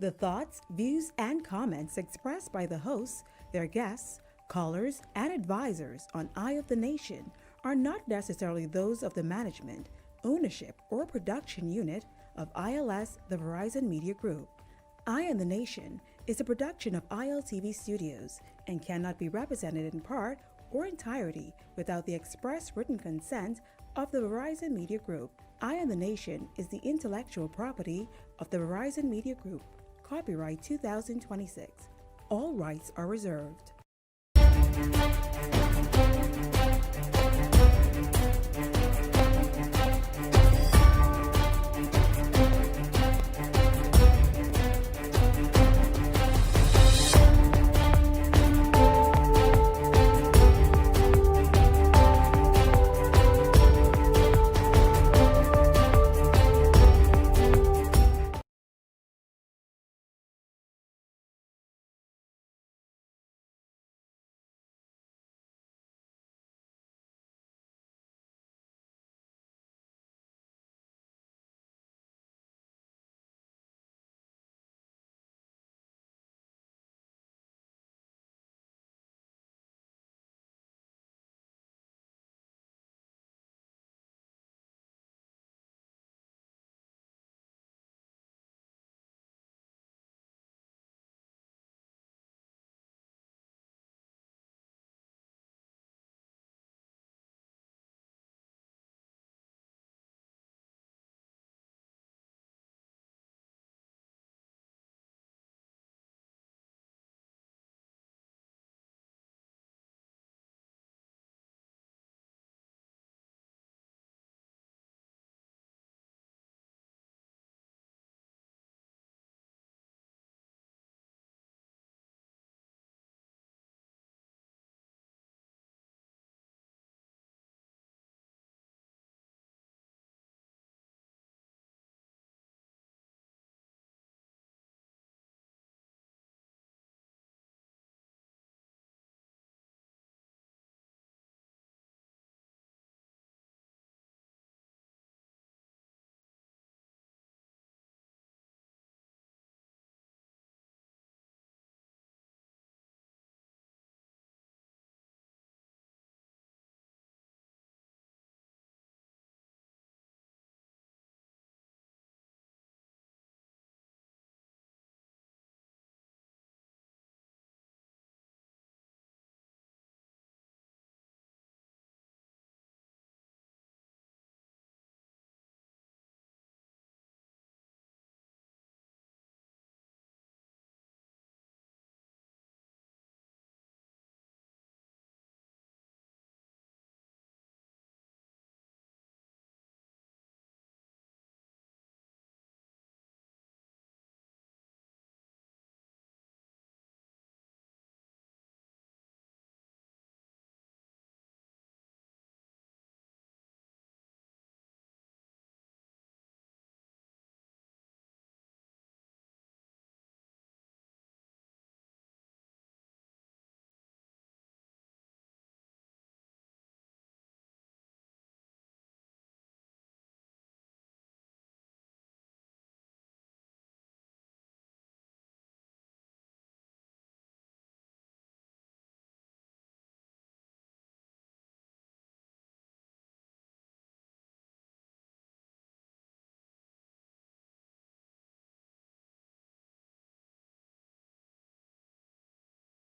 The thoughts, views, and comments expressed by the hosts, their guests, callers, and advisors on Eye of the Nation are not necessarily those of the management, ownership, or production unit of ILS, the Verizon Media Group. Eye of the Nation is a production of ILTV Studios and cannot be represented in part or entirety without the express written consent of the Verizon Media Group. Eye of the Nation is the intellectual property of the Verizon Media Group. Copyright 2026. All rights are reserved.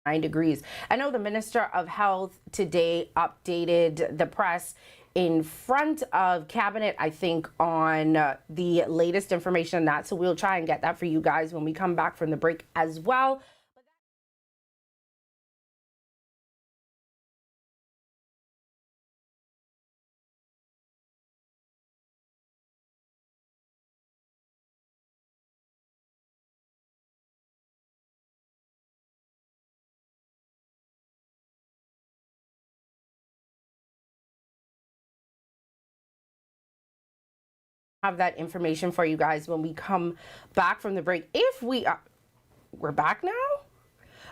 Degrees. I know the Minister of Health today updated the press in front of Cabinet, I think, on the latest information on that. So we'll try and get that for you guys when we come back from the break as well. Have that information for you guys when we come back from the break. If we're back now,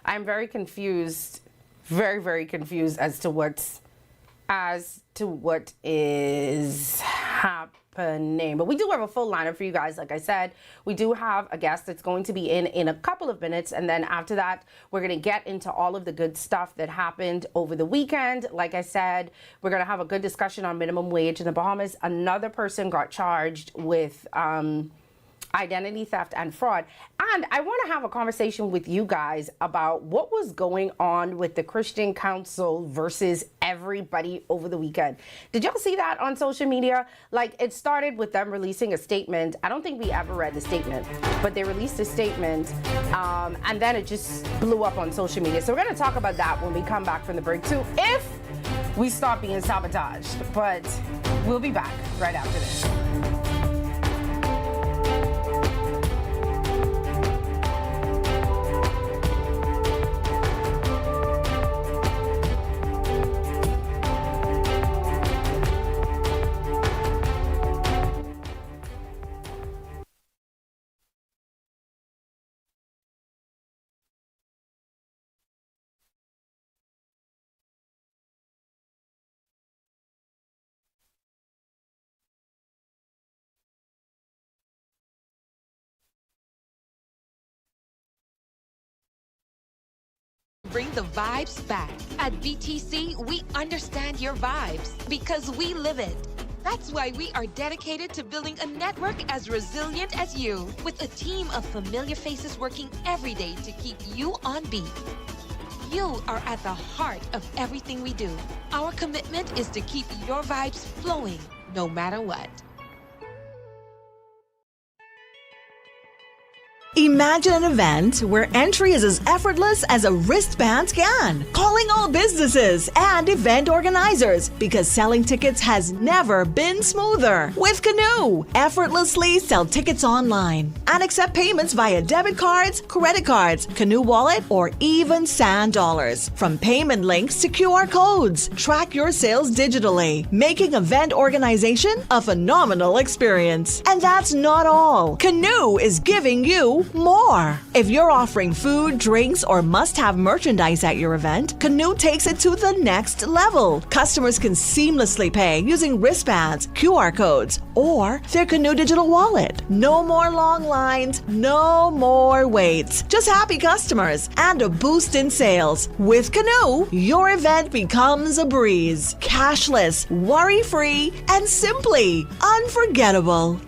I'm very confused, very confused as to what is happening. happening. But we do have a full lineup for you guys. Like I said, we do have a guest that's going to be in a couple of minutes. And then after that, we're going to get into all of the good stuff that happened over the weekend. Like I said, we're going to have a good discussion on minimum wage in the Bahamas. Another person got charged with identity theft and fraud. And I want to have a conversation with you guys about what was going on with the Christian Council versus everybody over the weekend. Did y'all see that on social media? Like, it started with them releasing a statement. I don't think we ever read the statement, but they released a statement, and then it just blew up on social media. So we're going to talk about that when we come back from the break too, if we stop being sabotaged. But we'll be back right after this. Bring the vibes back. At BTC, we understand your vibes because we live it. That's why we are dedicated to building a network as resilient as you, with a team of familiar faces working every day to keep you on beat. You are at the heart of everything we do. Our commitment is to keep your vibes flowing, no matter what. Imagine an event where entry is as effortless as a wristband scan. Calling all businesses and event organizers because selling tickets has never been smoother. With Canoe, effortlessly sell tickets online and accept payments via debit cards, credit cards, Canoe Wallet, or even Sand Dollars. From payment links to QR codes, track your sales digitally, making event organization a phenomenal experience. And that's not all. Canoe is giving you more. If you're offering food, drinks, or must-have merchandise at your event, Canoe takes it to the next level. Customers can seamlessly pay using wristbands, QR codes, or their Canoe digital wallet. No more long lines, no more waits. Just happy customers and a boost in sales. With Canoe, your event becomes a breeze. Cashless, worry-free, and simply unforgettable.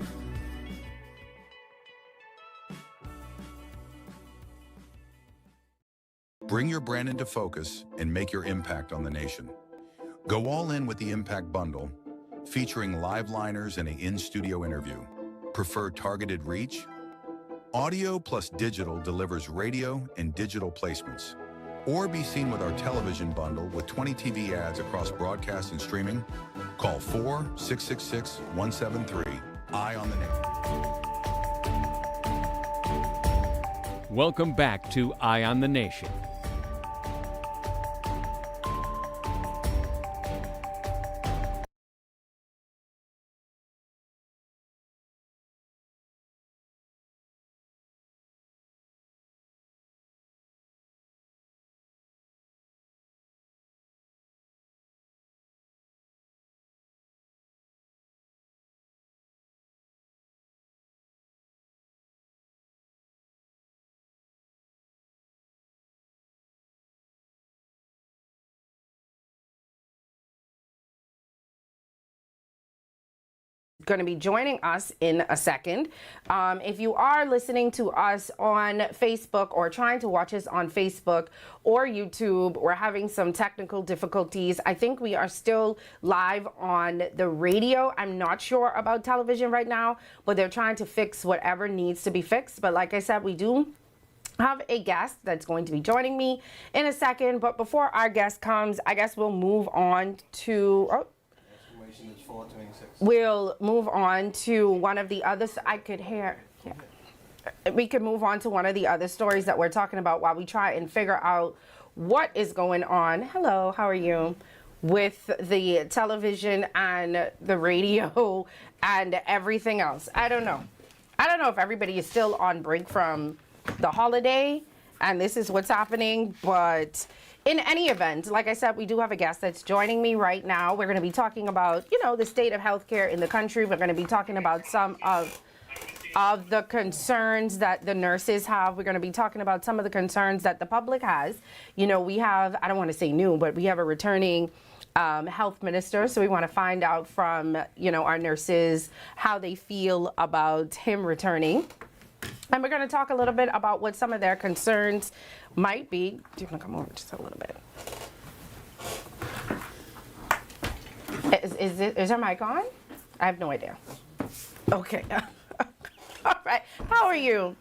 Bring your brand into focus and make your impact on the nation. Go all in with the Impact Bundle, featuring live liners and an in-studio interview. Prefer targeted reach? Audio plus digital delivers radio and digital placements. Or be seen with our television bundle with 20 TV ads across broadcast and streaming. Call 4-666-173. Eye on the Nation. Welcome back to Eye on the Nation. Going to be joining us in a second. If you are listening to us on Facebook or trying to watch us on Facebook or YouTube, we're having some technical difficulties. I think we are still live on the radio. I'm not sure about television right now, but they're trying to fix whatever needs to be fixed. But like I said, we do have a guest that's going to be joining me in a second. But before our guest comes, I guess we'll move on to... We'll move on to one of the others. I could hear, yeah. We could move on to one of the other stories that we're talking about while we try and figure out what is going on. Hello, how are you? With the television and the radio and everything else. I don't know. I don't know if everybody is still on break from the holiday and this is what's happening, but in any event, like I said, we do have a guest that's joining me right now. We're going to be talking about, the state of healthcare in the country. We're going to be talking about some of the concerns that the nurses have. We're going to be talking about some of the concerns that the public has. We have, I don't want to say new, but we have a returning health minister. So we want to find out from, our nurses how they feel about him returning. And we're going to talk a little bit about what some of their concerns might be. Do you want to come over just a little bit? Is your mic on? I have no idea. Okay. All right. How are you?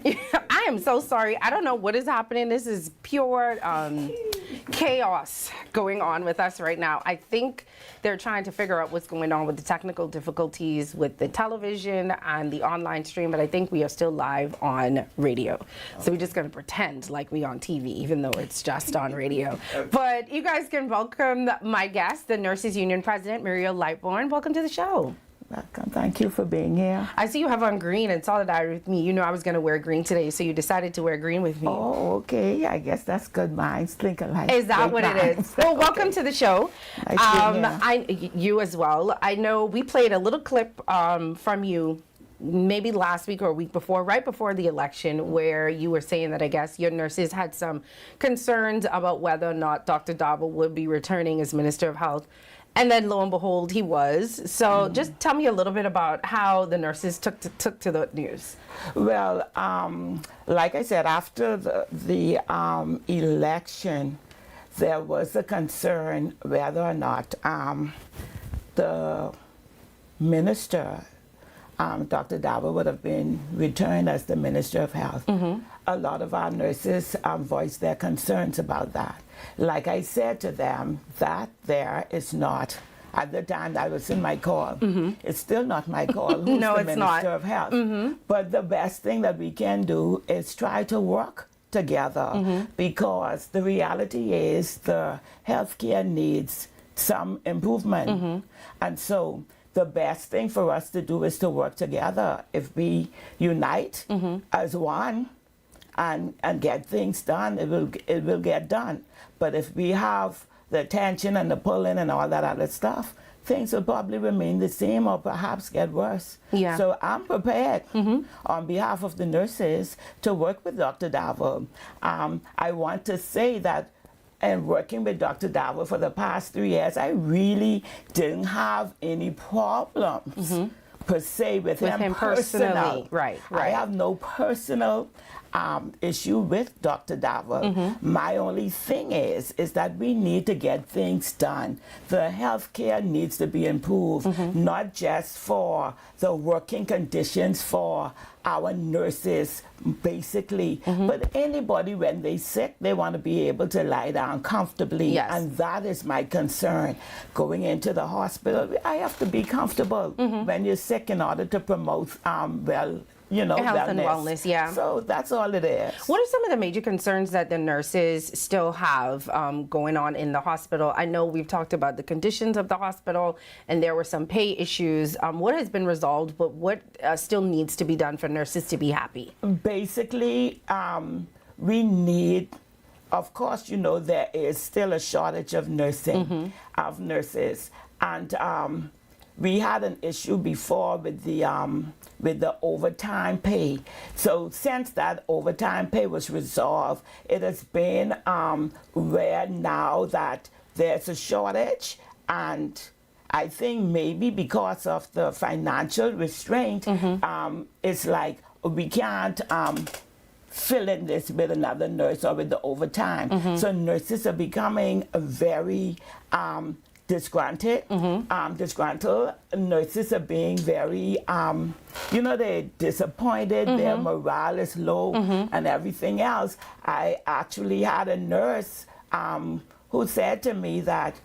I am so sorry. I don't know what is happening. This is pure chaos going on with us right now. I think they're trying to figure out what's going on with the technical difficulties with the television and the online stream, but I think we are still live on radio. So we're just going to pretend like we on TV, even though it's just on radio. But you guys can welcome my guest, the Nurses Union President, Muriel Lightbourne. Welcome to the show. Welcome. Thank you for being here. I see you have on green in solidarity with me. I was going to wear green today, so you decided to wear green with me. Oh, okay. I guess that's good. Minds think alike. Is that what it is? Well, welcome to the show. Nice you as well. I know we played a little clip from you maybe last week or a week before, right before the election, where you were saying that I guess your nurses had some concerns about whether or not Dr. Dava would be returning as Minister of Health. And then, lo and behold, he was. So just tell me a little bit about how the nurses took to the news. Well, like I said, after the election, there was a concern whether or not the minister, Dr. Dava, would have been returned as the Minister of Health. A lot of our nurses voiced their concerns about that. Like I said to them, that there is not, at the time I was in my call, it's still not my call who's No, the it's Minister not. of Health. But the best thing that we can do is try to work together because the reality is the healthcare needs some improvement. And so the best thing for us to do is to work together. If we unite as one and get things done, it will get done. But if we have the tension and the pulling and all that other stuff, things will probably remain the same or perhaps get worse. Yeah. So I'm prepared on behalf of the nurses to work with Dr. Dava. I want to say that in working with Dr. Dava for the past 3 years, I really didn't have any problems per se with him personally. Right. I have no personal issue with Dr. Dava. My only thing is that we need to get things done. The healthcare needs to be improved, not just for the working conditions for our nurses, basically, but anybody when they're sick, they want to be able to lie down comfortably. Yes. And that is my concern. Going into the hospital, I have to be comfortable when you're sick in order to promote, Health and wellness, yeah. So that's all it is. What are some of the major concerns that the nurses still have going on in the hospital? I know we've talked about the conditions of the hospital, and there were some pay issues. What has been resolved, but what still needs to be done for nurses to be happy? Basically, we need, of course, there is still a shortage of nursing, of nurses. And we had an issue before with the overtime pay. So since that overtime pay was resolved, it has been where now that there's a shortage, and I think maybe because of the financial restraint, it's like we can't fill in this with another nurse or with the overtime. So nurses are becoming very disgruntled. Nurses are being very, they're disappointed, their morale is low, and everything else. I actually had a nurse who said to me that,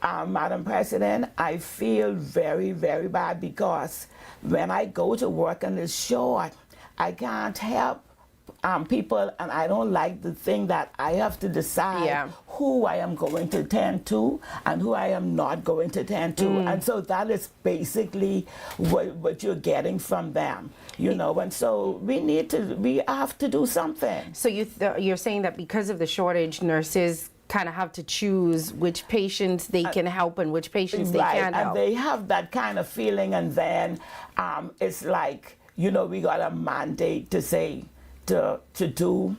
Madam President, I feel very, very bad because when I go to work and it's short, I can't help people, and I don't like the thing that I have to decide who I am going to tend to and who I am not going to tend to. And so that is basically what you're getting from them, and so we have to do something. So you're saying that because of the shortage, nurses kind of have to choose which patients they can help and which patients they can't help. And they have that kind of feeling, and then it's like, you know, we got a mandate to say to do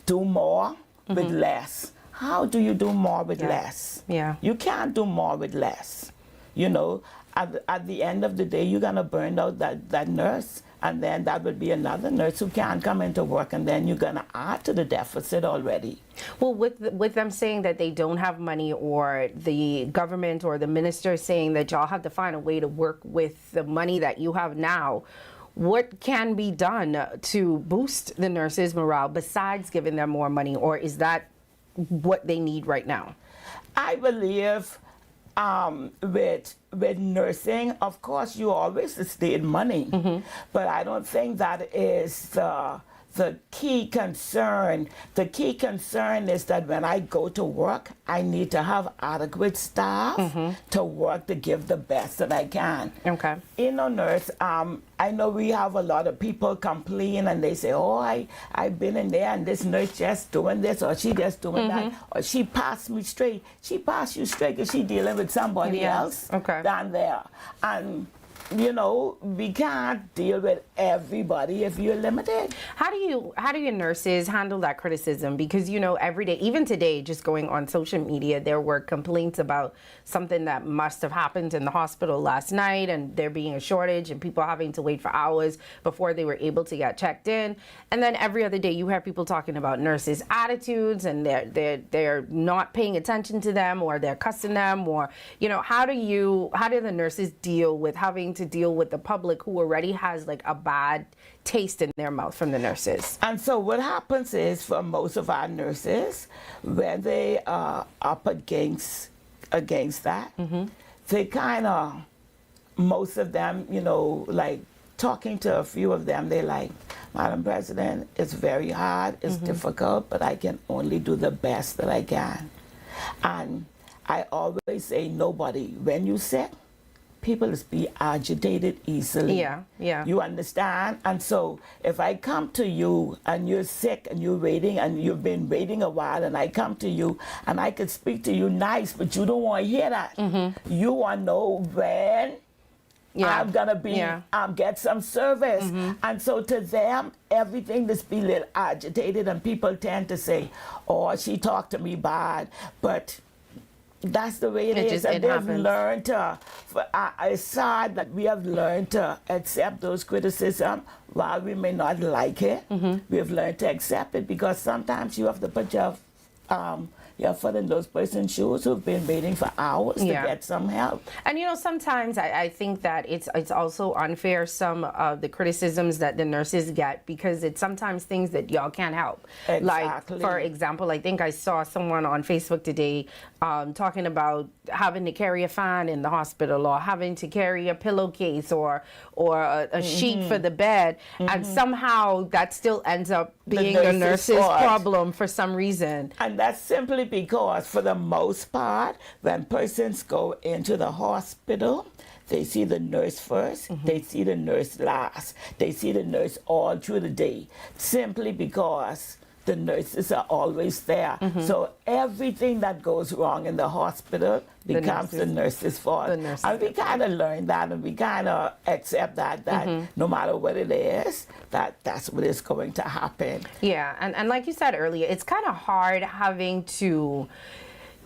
more with less. How do you do more with less? Yeah. You can't do more with less. You know, at the end of the day, you're gonna burn out that nurse, and then that would be another nurse who can't come into work, and then you're gonna add to the deficit already. Well, with them saying that they don't have money, or the government or the minister saying that y'all have to find a way to work with the money that you have now, what can be done to boost the nurses' morale besides giving them more money, or is that what they need right now? I believe with nursing, of course, you always sustain money, but I don't think that is the key concern. The key concern is that when I go to work, I need to have adequate staff to work to give the best that I can. Okay. You know, nurse, I know we have a lot of people complain, and they say, oh, I've been in there and this nurse just doing this, or she just doing that, or she passed me straight. She passed you straight because she dealing with somebody else down there. And you know, we can't deal with everybody if you're limited. How do your nurses handle that criticism? Because, you know, every day, even today, just going on social media, there were complaints about something that must have happened in the hospital last night, and there being a shortage and people having to wait for hours before they were able to get checked in. And then every other day you have people talking about nurses' attitudes, and they're not paying attention to them, or they're cussing them, or, you know, how do the nurses deal with having to deal with the public who already has like a bad taste in their mouth from the nurses? And so what happens is, for most of our nurses, when they are up against that, they kind of, most of them, you know, like talking to a few of them, they like, Madam President, it's very hard, it's difficult, but I can only do the best that I can. And I always say, nobody, when you sick, people is be agitated easily. Yeah. You understand? And so if I come to you and you're sick and you're waiting and you've been waiting a while, and I come to you and I could speak to you nice, but you don't want to hear that. You want to know when I'm gonna be get some service. And so to them, everything just be a little agitated, and people tend to say, oh, she talked to me bad, but that's the way it is. And they've learned to, it's sad that we have learned to accept those criticisms. While we may not like it, we have learned to accept it, because sometimes you have to put your foot in those person's shoes who've been waiting for hours to get some help. And you know, sometimes I think that it's also unfair, some of the criticisms that the nurses get, because it's sometimes things that y'all can't help. Exactly. Like, for example, I think I saw someone on Facebook today talking about having to carry a fan in the hospital, or having to carry a pillowcase or a sheet for the bed, and somehow that still ends up being the nurse's problem for some reason. And that's simply because, for the most part, when persons go into the hospital, they see the nurse first, they see the nurse last, they see the nurse all through the day, simply because the nurses are always there. So everything that goes wrong in the hospital becomes the nurse's fault. And we kind of learn that, and we kind of accept that no matter what it is, that's what is going to happen. Yeah, and like you said earlier, it's kind of hard having to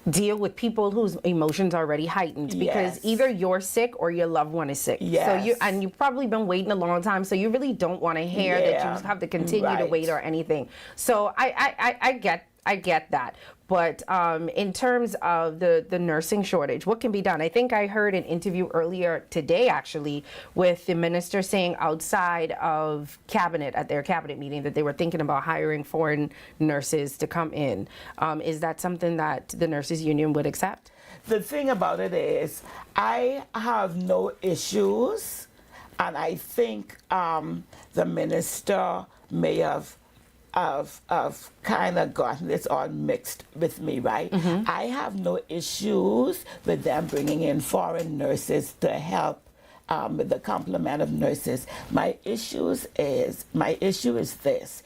deal with people whose emotions are already heightened, because either you're sick or your loved one is sick. So you've probably been waiting a long time, so you really don't want to hear that you have to continue to wait or anything. So I get that. But in terms of the nursing shortage, what can be done? I think I heard an interview earlier today, actually, with the minister saying outside of cabinet, at their cabinet meeting, that they were thinking about hiring foreign nurses to come in. Is that something that the nurses union would accept? The thing about it is, I have no issues, and I think the minister may have kind of gotten this all mixed with me, right? I have no issues with them bringing in foreign nurses to help with the complement of nurses. My issue is this: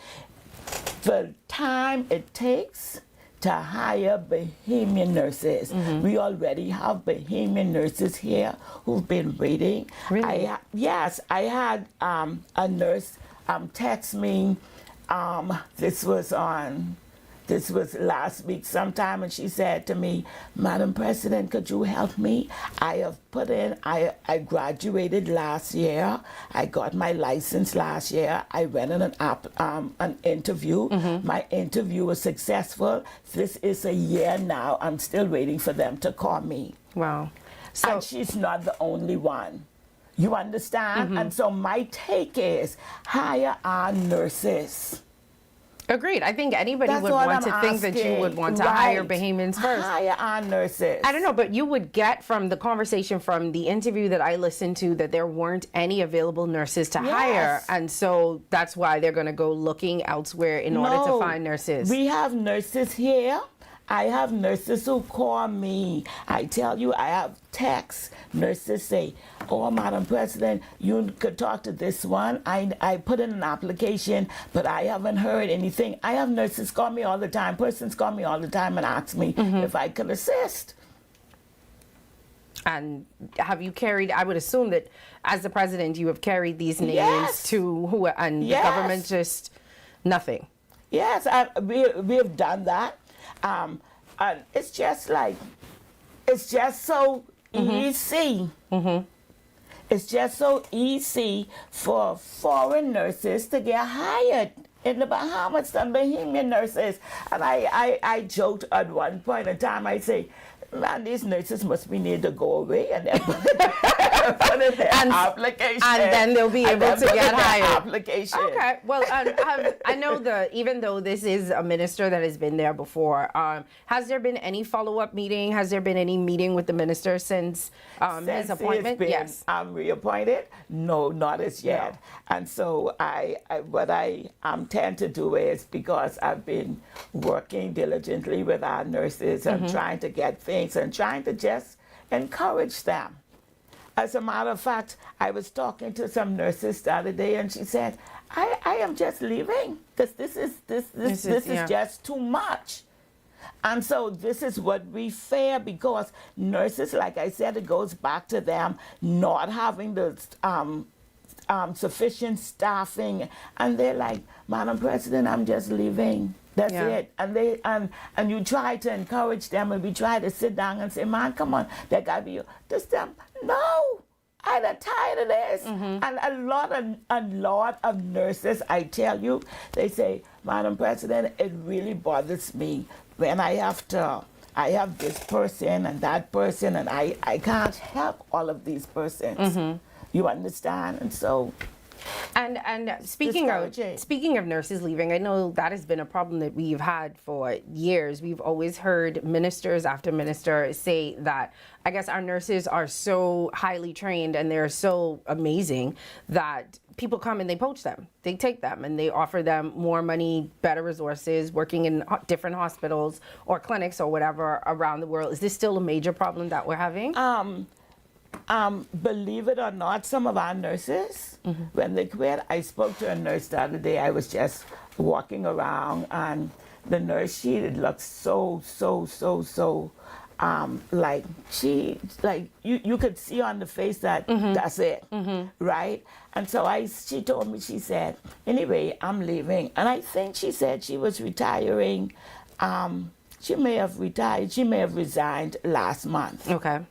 the time it takes to hire Bahamian nurses. We already have Bahamian nurses here who've been waiting. Really? Yes, I had a nurse text me. This was last week sometime, and she said to me, Madam President, could you help me? I graduated last year. I got my license last year. I went on an interview. My interview was successful. This is a year now. I'm still waiting for them to call me. Wow. And she's not the only one. You understand? And so my take is hire our nurses. Agreed. I think anybody That's would what want I'm to think that you would asking. want to Right. hire Bahamians first. Hire our nurses. I don't know, but you would get from the conversation from the interview that I listened to that there weren't any available nurses to hire. Yes. And so that's why they're going to go looking elsewhere in order to find nurses. We have nurses here. I have nurses who call me. I tell you, I have texts. Nurses say, oh, Madam President, you could talk to this one. I put in an application, but I haven't heard anything. I have nurses call me all the time. Persons call me all the time and ask me if I could assist. And have you carried, I would assume that as the president, you have carried these names Yes. to who, and Yes. the government just nothing. Yes, we have done that. And it's just so easy. It's just so easy for foreign nurses to get hired in the Bahamas than Bahamian nurses. And I joked at one point in time, I say, man, these nurses must be need to go away and then put in their application. And then they'll be able to get hired. Application. Okay. Well, I know even though this is a minister that has been there before, has there been any follow-up meeting? Has there been any meeting with the minister since his appointment? Yes. I'm reappointed? No, not as yet. And so what I tend to do is, because I've been working diligently with our nurses and trying to get things and trying to just encourage them. As a matter of fact, I was talking to some nurses the other day, and she said, I am just leaving because this is just too much. And so this is what we fear, because nurses, like I said, it goes back to them not having the sufficient staffing, and they're like, Madam President, I'm just leaving. That's it. And you try to encourage them, and we try to sit down and say, man, come on, there gotta be this them. No, I'm tired of this. And a lot of nurses, I tell you, they say, Madam President, it really bothers me when I have this person and that person, and I can't help all of these persons. You understand? And so. And speaking of nurses leaving, I know that has been a problem that we've had for years. We've always heard ministers after minister say that, I guess, our nurses are so highly trained and they're so amazing that people come and they poach them. They take them and they offer them more money, better resources, working in different hospitals or clinics or whatever around the world. Is this still a major problem that we're having? Believe it or not, some of our nurses, when they quit, I spoke to a nurse the other day. I was just walking around, and the nurse, she looked so like you could see on the face that that's it, right? And so she told me, she said, anyway, I'm leaving. And I think she said she was retiring. She may have retired. She may have resigned last month. Okay.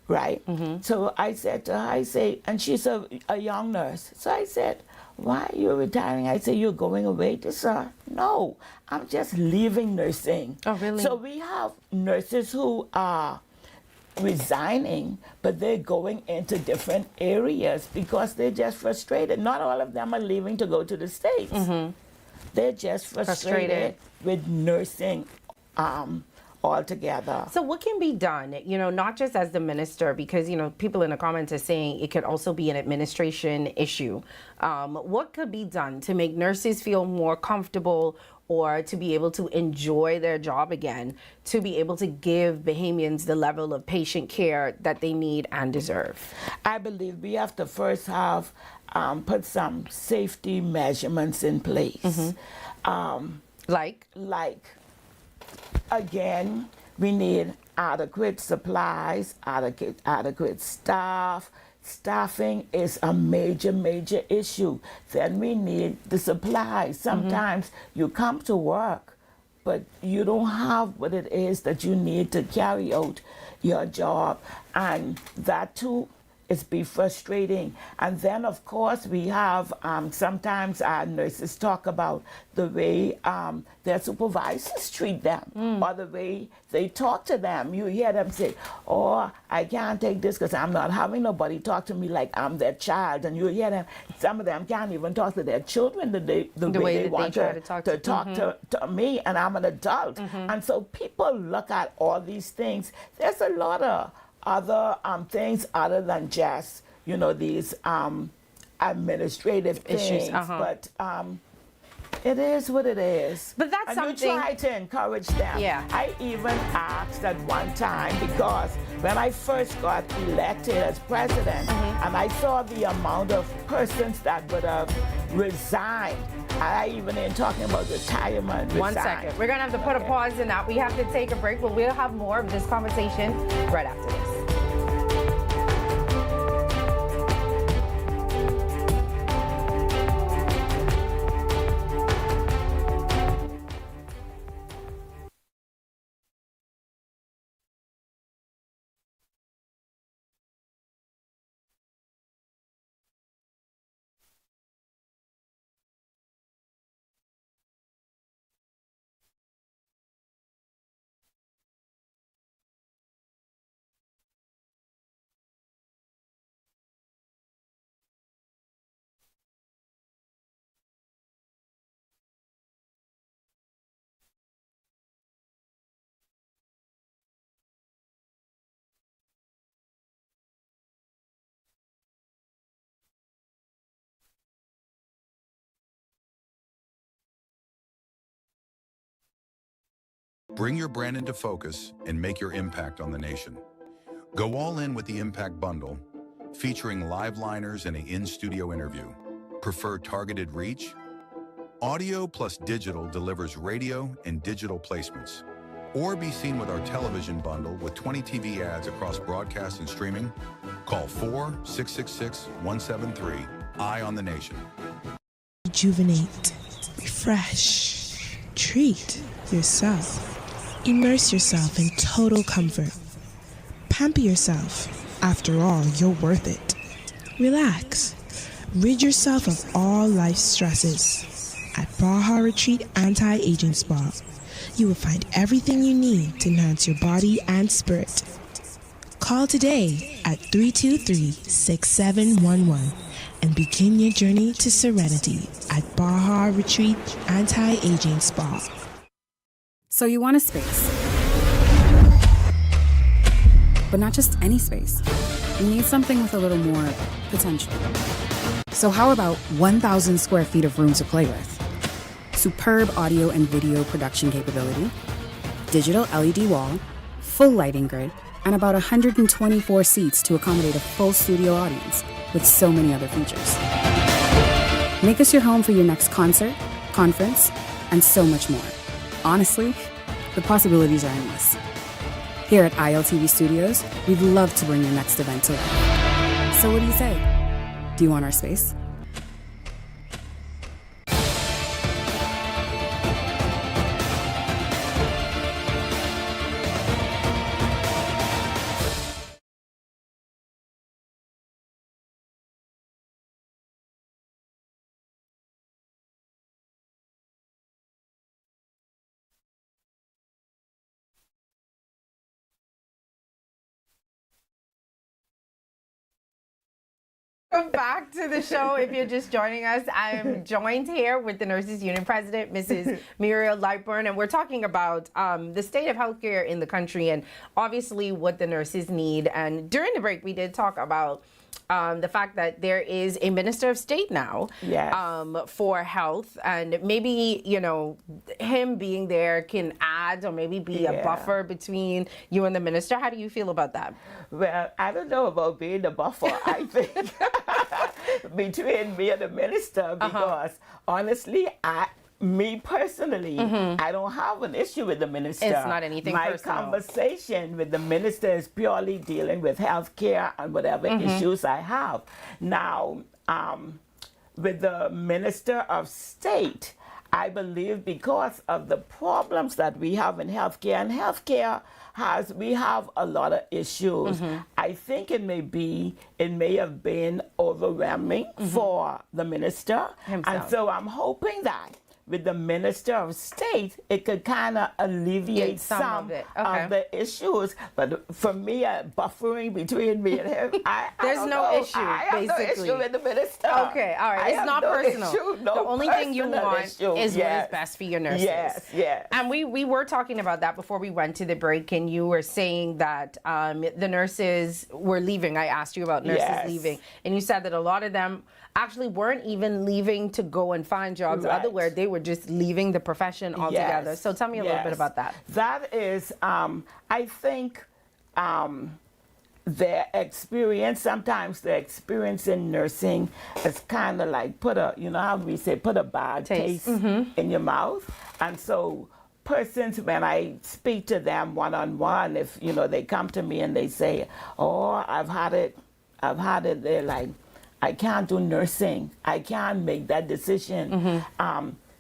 Right? So I said to her, and she's a young nurse. So I said, why are you retiring? I said, you're going away to her? No, I'm just leaving nursing. Oh, really? So we have nurses who are resigning, but they're going into different areas because they're just frustrated. Not all of them are leaving to go to the States. They're just frustrated with nursing altogether. So what can be done, not just as the minister, because, people in the comments are saying it could also be an administration issue. What could be done to make nurses feel more comfortable or to be able to enjoy their job again, to be able to give Bahamians the level of patient care that they need and deserve? I believe we have to first have put some safety measurements in place. again, we need adequate supplies, adequate staff. Staffing is a major, major issue. Then we need the supplies. Sometimes you come to work, but you don't have what it is that you need to carry out your job. And that too is be frustrating. And then of course we have, sometimes our nurses talk about the way their supervisors treat them or the way they talk to them. You hear them say, oh, I can't take this because I'm not having nobody talk to me like I'm their child. And you hear them, some of them can't even talk to their children the way they want to talk to me, and I'm an adult. And so people look at all these things. There's a lot of other things other than just, you know, these administrative Issues, things, but it is what it is. But that's and something. you try to encourage them. Yeah. I even asked at one time, because when I first got elected as president, and I saw the amount of persons that would have resigned, I even ain't talking about retirement. One second. We're going to have to put a pause in that. We have to take a break, but we'll have more of this conversation right after this. Bring your brand into focus and make your impact on the nation. Go all in with the Impact Bundle, featuring live liners and an in-studio interview. Prefer targeted reach? Audio plus digital delivers radio and digital placements. Or be seen with our television bundle with 20 TV ads across broadcast and streaming. Call 4-666-173. Eye on the Nation. Rejuvenate, refresh, treat yourself. Immerse yourself in total comfort. Pamper yourself. After all, you're worth it. Relax. Rid yourself of all life's stresses. At Baja Retreat Anti-Aging Spa, you will find everything you need to enhance your body and spirit. Call today at 323-6711 and begin your journey to serenity at Baja Retreat Anti-Aging Spa. So you want a space, but not just any space. You need something with a little more potential. So how about 1,000 square feet of room to play with? Superb audio and video production capability, digital LED wall, full lighting grid, and about 124 seats to accommodate a full studio audience with so many other features. Make us your home for your next concert, conference, and so much more. Honestly, the possibilities are endless. Here at ILTV Studios, we'd love to bring your next event to life. So what do you say? Do you want our space? Welcome back to the show. If you're just joining us, I am joined here with the Nurses Union President, Mrs. Muriel Lightburn, and we're talking about the state of healthcare in the country and obviously what the nurses need. And during the break, we did talk about the fact that there is a Minister of State now for health, and maybe, you know, him being there can add or maybe be a buffer between you and the minister. How do you feel about that? Well, I don't know about being the buffer, I think, between me and the minister, because honestly, me personally, I don't have an issue with the minister. It's not anything My personal. conversation with the minister is purely dealing with health care and whatever issues I have. Now, with the Minister of State, I believe because of the problems that we have in healthcare, and healthcare we have a lot of issues. I think it may have been overwhelming for the minister. Himself. And so I'm hoping that with the Minister of State, it could kind of alleviate some of it. of the issues. But for me, buffering between me and him, There's no issue, I have basically. no issue with the minister. Okay, all right. I It's have not no personal. issue, no the only thing you personal want issue. is what Yes. is best for your nurses. Yes. And we were talking about that before we went to the break, and you were saying that the nurses were leaving. I asked you about nurses Yes. leaving, and you said that a lot of them actually weren't even leaving to go and find jobs Right. otherwhere. They were just leaving the profession altogether. Yes. So tell me a little bit Yes. about that. That is, I think, their experience, sometimes the experience in nursing is kind of like put a bad taste in your mouth. And so persons, when I speak to them one-on-one, if, they come to me and they say, oh, I've had it, they're like, I can't do nursing. I can't make that decision.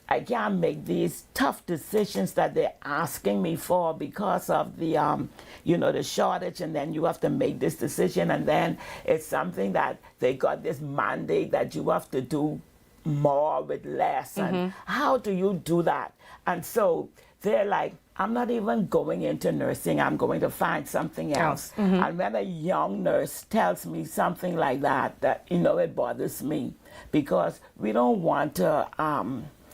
I can't make these tough decisions that they're asking me for because of the, the shortage, and then you have to make this decision, and then it's something that they got this mandate that you have to do more with less, and how do you do that? And so they're like, I'm not even going into nursing. I'm going to find something else. And when a young nurse tells me something like that, it bothers me, because we don't want to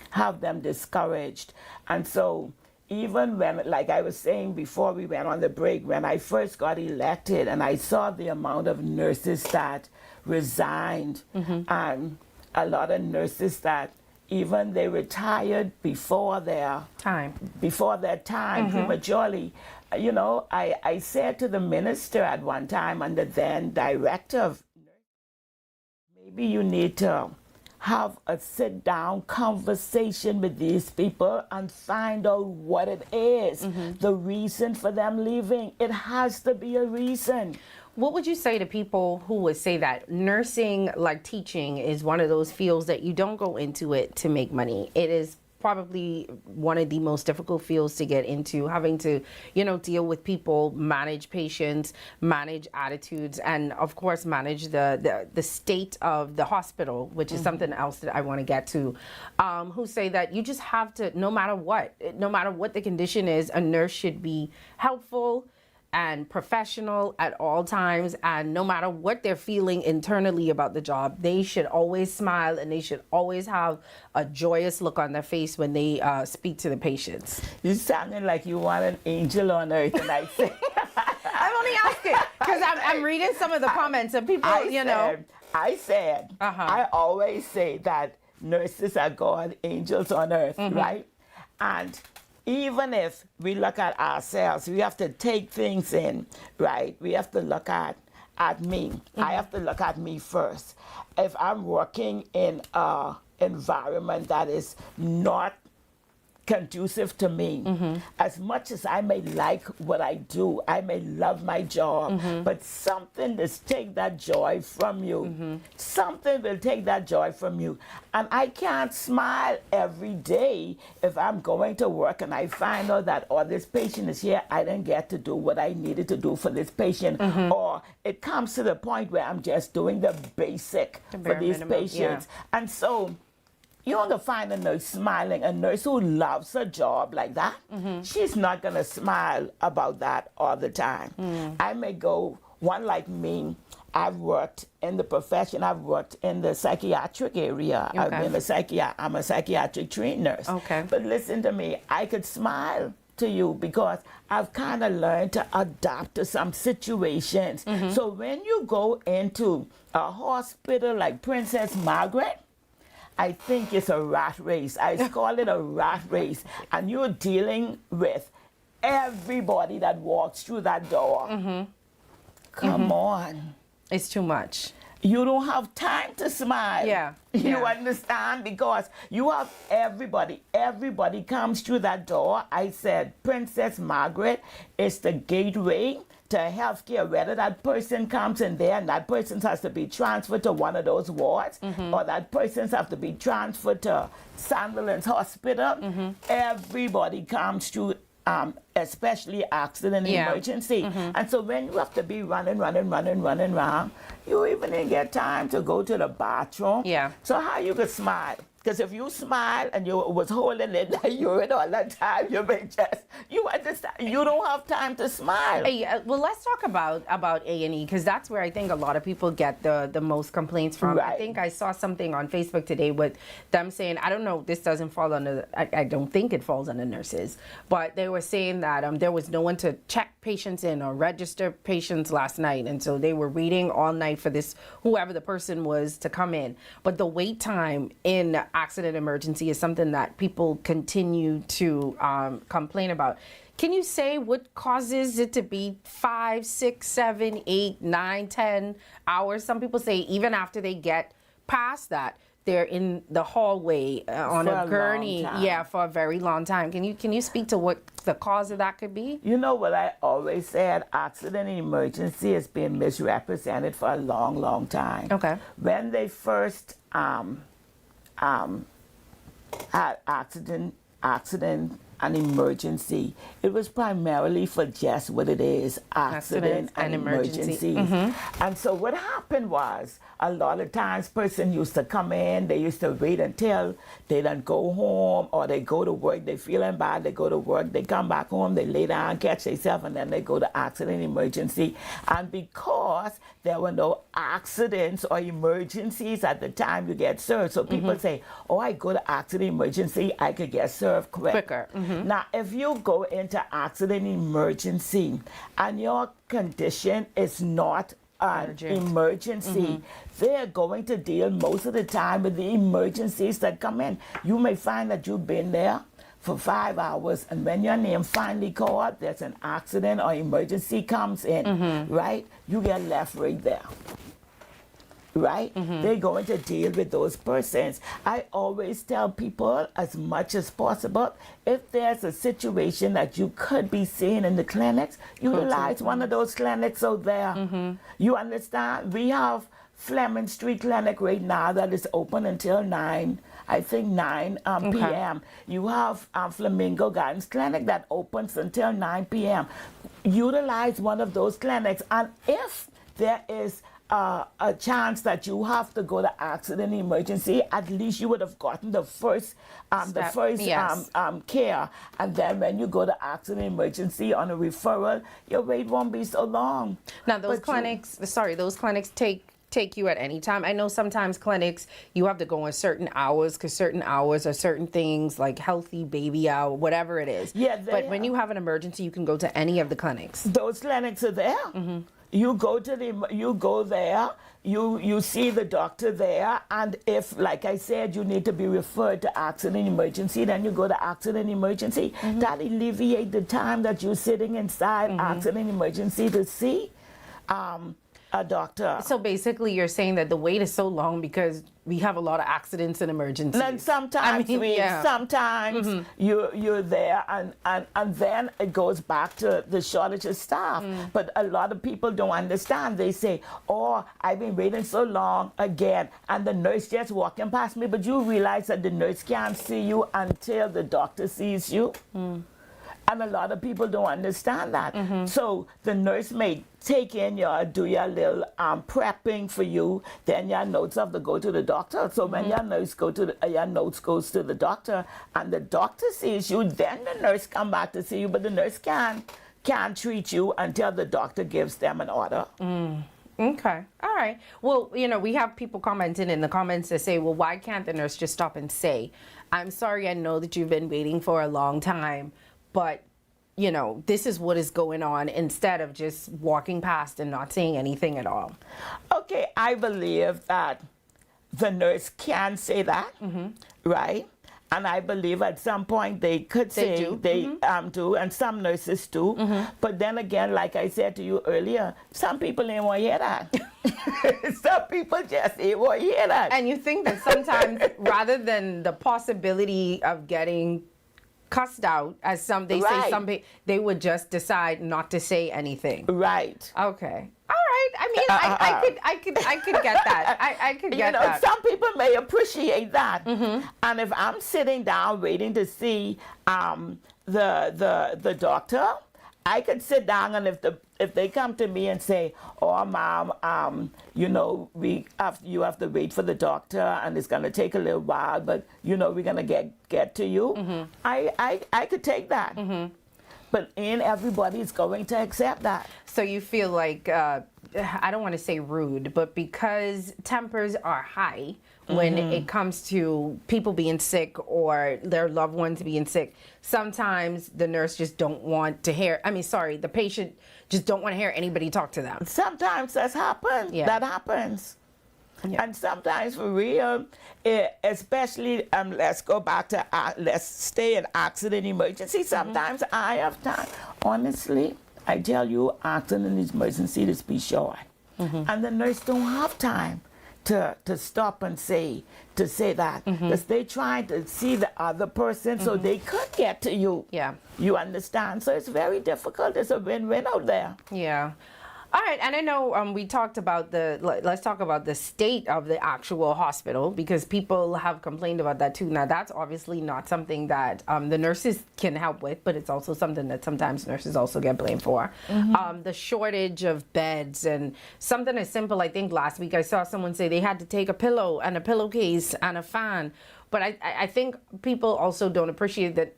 have them discouraged. And so even when, like I was saying before we went on the break, when I first got elected and I saw the amount of nurses that resigned, and a lot of nurses that even they retired before their time prematurely. I said to the minister at one time, and the then director of nursing, maybe you need to have a sit-down conversation with these people and find out what it is, the reason for them leaving. It has to be a reason. What would you say to people who would say that nursing, like teaching, is one of those fields that you don't go into it to make money? It is probably one of the most difficult fields to get into, having to, deal with people, manage patients, manage attitudes, and of course manage the state of the hospital, which is something else that I want to get to, who say that you just have to, no matter what the condition is, a nurse should be helpful and professional at all times, and no matter what they're feeling internally about the job, they should always smile and they should always have a joyous look on their face when they speak to the patients. You sounding like you want an angel on earth, and I say, I'm only asking because I'm reading some of the comments and people, I said, I always say that nurses are God angels on earth, right? And even if we look at ourselves, we have to take things in, right? We have to look at me. I have to look at me first. If I'm working in an environment that is not conducive to me, as much as I may like what I do, I may love my job, but something will take that joy from you. Something will take that joy from you. And I can't smile every day if I'm going to work and I find out that, this patient is here, I didn't get to do what I needed to do for this patient. Or it comes to the point where I'm just doing the basic for these patients. And so you're going to find a nurse smiling, a nurse who loves her job like that. She's not going to smile about that all the time. I may go, one like me, I've worked in the profession, I've worked in the psychiatric area. I'm a psychiatric trained nurse. But listen to me, I could smile to you because I've kind of learned to adapt to some situations. So when you go into a hospital like Princess Margaret, I think it's a rat race. I call it a rat race. And you're dealing with everybody that walks through that door. Come on. It's too much. you don't have time to smile. Yeah. You Yeah. understand? Because you have everybody comes through that door. I said, Princess Margaret is the gateway to healthcare. Whether that person comes in there and that person has to be transferred to one of those wards, or that person has to be transferred to Sandilands Hospital, everybody comes through. Especially accident Yeah. emergency. And so when you have to be running around, you even didn't get time to go to the bathroom. Yeah. So how you could smile? Because if you smile and you was holding in that urine all that time, you understand, you don't have time to smile. Hey, well, let's talk about A&E, because that's where I think a lot of people get the most complaints from. I Right. think I saw something on Facebook today with them saying, I don't know, this doesn't fall under, I don't think it falls under nurses, but they were saying that there was no one to check patients in or register patients last night, and so they were waiting all night for this, whoever the person was, to come in. But the wait time in accident emergency is something that people continue to complain about. Can you say what causes it to be 5, 6, 7, 8, 9, 10 hours? Some people say even after they get past that, they're in the hallway on For a a gurney, long time. yeah, for a very long time. Can you speak to what the cause of that could be? You know what I always said, accident and emergency has been misrepresented for a long time. Okay. When they first had accident and emergency, it was primarily for just what it is, accident and emergency. And so what happened was, a lot of times person used to come in, they used to wait until they done go home, or they go to work, they feeling bad, they go to work, they come back home, they lay down, catch themselves, and then they go to accident emergency. And because there were no accidents or emergencies at the time you get served, so people say, oh, I go to accident emergency, I could get served quicker. Now, if you go into accident emergency and your condition is not an emergency, they're going to deal most of the time with the emergencies that come in. You may find that you've been there for 5 hours, and when your name finally called, there's an accident or emergency comes in, right? You get left right there. Right? They're going to deal with those persons. I always tell people, as much as possible, if there's a situation that you could be seeing in the clinics, utilize one of those clinics out there. You understand? We have Fleming Street Clinic right now that is open until 9 p.m. You have Flamingo Gardens Clinic that opens until 9 p.m. Utilize one of those clinics, and if there is a chance that you have to go to accident emergency, at least you would have gotten the first care, and then when you go to accident emergency on a referral, your wait won't be so long. Now those clinics take you at any time. I know sometimes clinics you have to go on certain hours because certain hours are certain things like healthy baby hour, whatever it is. Yeah, but when you have an emergency, you can go to any of the clinics. Those clinics are there. You go there, you see the doctor there, and if, like I said, you need to be referred to accident emergency, then you go to accident emergency. That alleviates the time that you're sitting inside accident emergency to see a doctor. So basically you're saying that the wait is so long because we have a lot of accidents and emergencies. And sometimes you're there, and then it goes back to the shortage of staff. But a lot of people don't understand. They say, oh, I've been waiting so long again, and the nurse just walking past me. But you realize that the nurse can't see you until the doctor sees you. And a lot of people don't understand that. So the nurse may take in do your little prepping for you, then your notes have to go to the doctor. So when your notes goes to the doctor, and the doctor sees you, then the nurse come back to see you. But the nurse can't treat you until the doctor gives them an order. Okay. All right. Well, we have people commenting in the comments that say, well, why can't the nurse just stop and say, I'm sorry, I know that you've been waiting for a long time, but this is what is going on, instead of just walking past and not saying anything at all. Okay, I believe that the nurse can say that, right? And I believe at some point they could say they do, and some nurses do. But then again, like I said to you earlier, some people ain't want to hear that. Some people just won't hear that. And you think that sometimes, rather than the possibility of getting cussed out, as they say, they would just decide not to say anything. Right. Okay. All right. I mean, I could get that. I could get that. Some people may appreciate that. And if I'm sitting down waiting to see the doctor, I could sit down, and if they come to me and say, "Oh, Mom, you have to wait for the doctor, and it's gonna take a little while, but we're gonna get to you," I could take that. But ain't everybody's going to accept that. So you feel like I don't want to say rude, but because tempers are high when it comes to people being sick or their loved ones being sick, sometimes the nurse just don't want to hear, the patient just don't want to hear anybody talk to them. Sometimes that happens. Yeah. That happens. Yeah. And sometimes for real, especially, let's go back to, let's stay in accident emergency. Sometimes I have time. Honestly, I tell you, accident emergency is be short. And the nurse don't have time to stop and say that. Because they try to see the other person so they could get to you. Yeah. You understand? So it's very difficult. It's a win-win out there. Yeah. All right, and I know we talked about let's talk about the state of the actual hospital, because people have complained about that too. Now, that's obviously not something that the nurses can help with, but it's also something that sometimes nurses also get blamed for. The shortage of beds, and something as simple, I think last week I saw someone say they had to take a pillow and a pillowcase and a fan. But I think people also don't appreciate that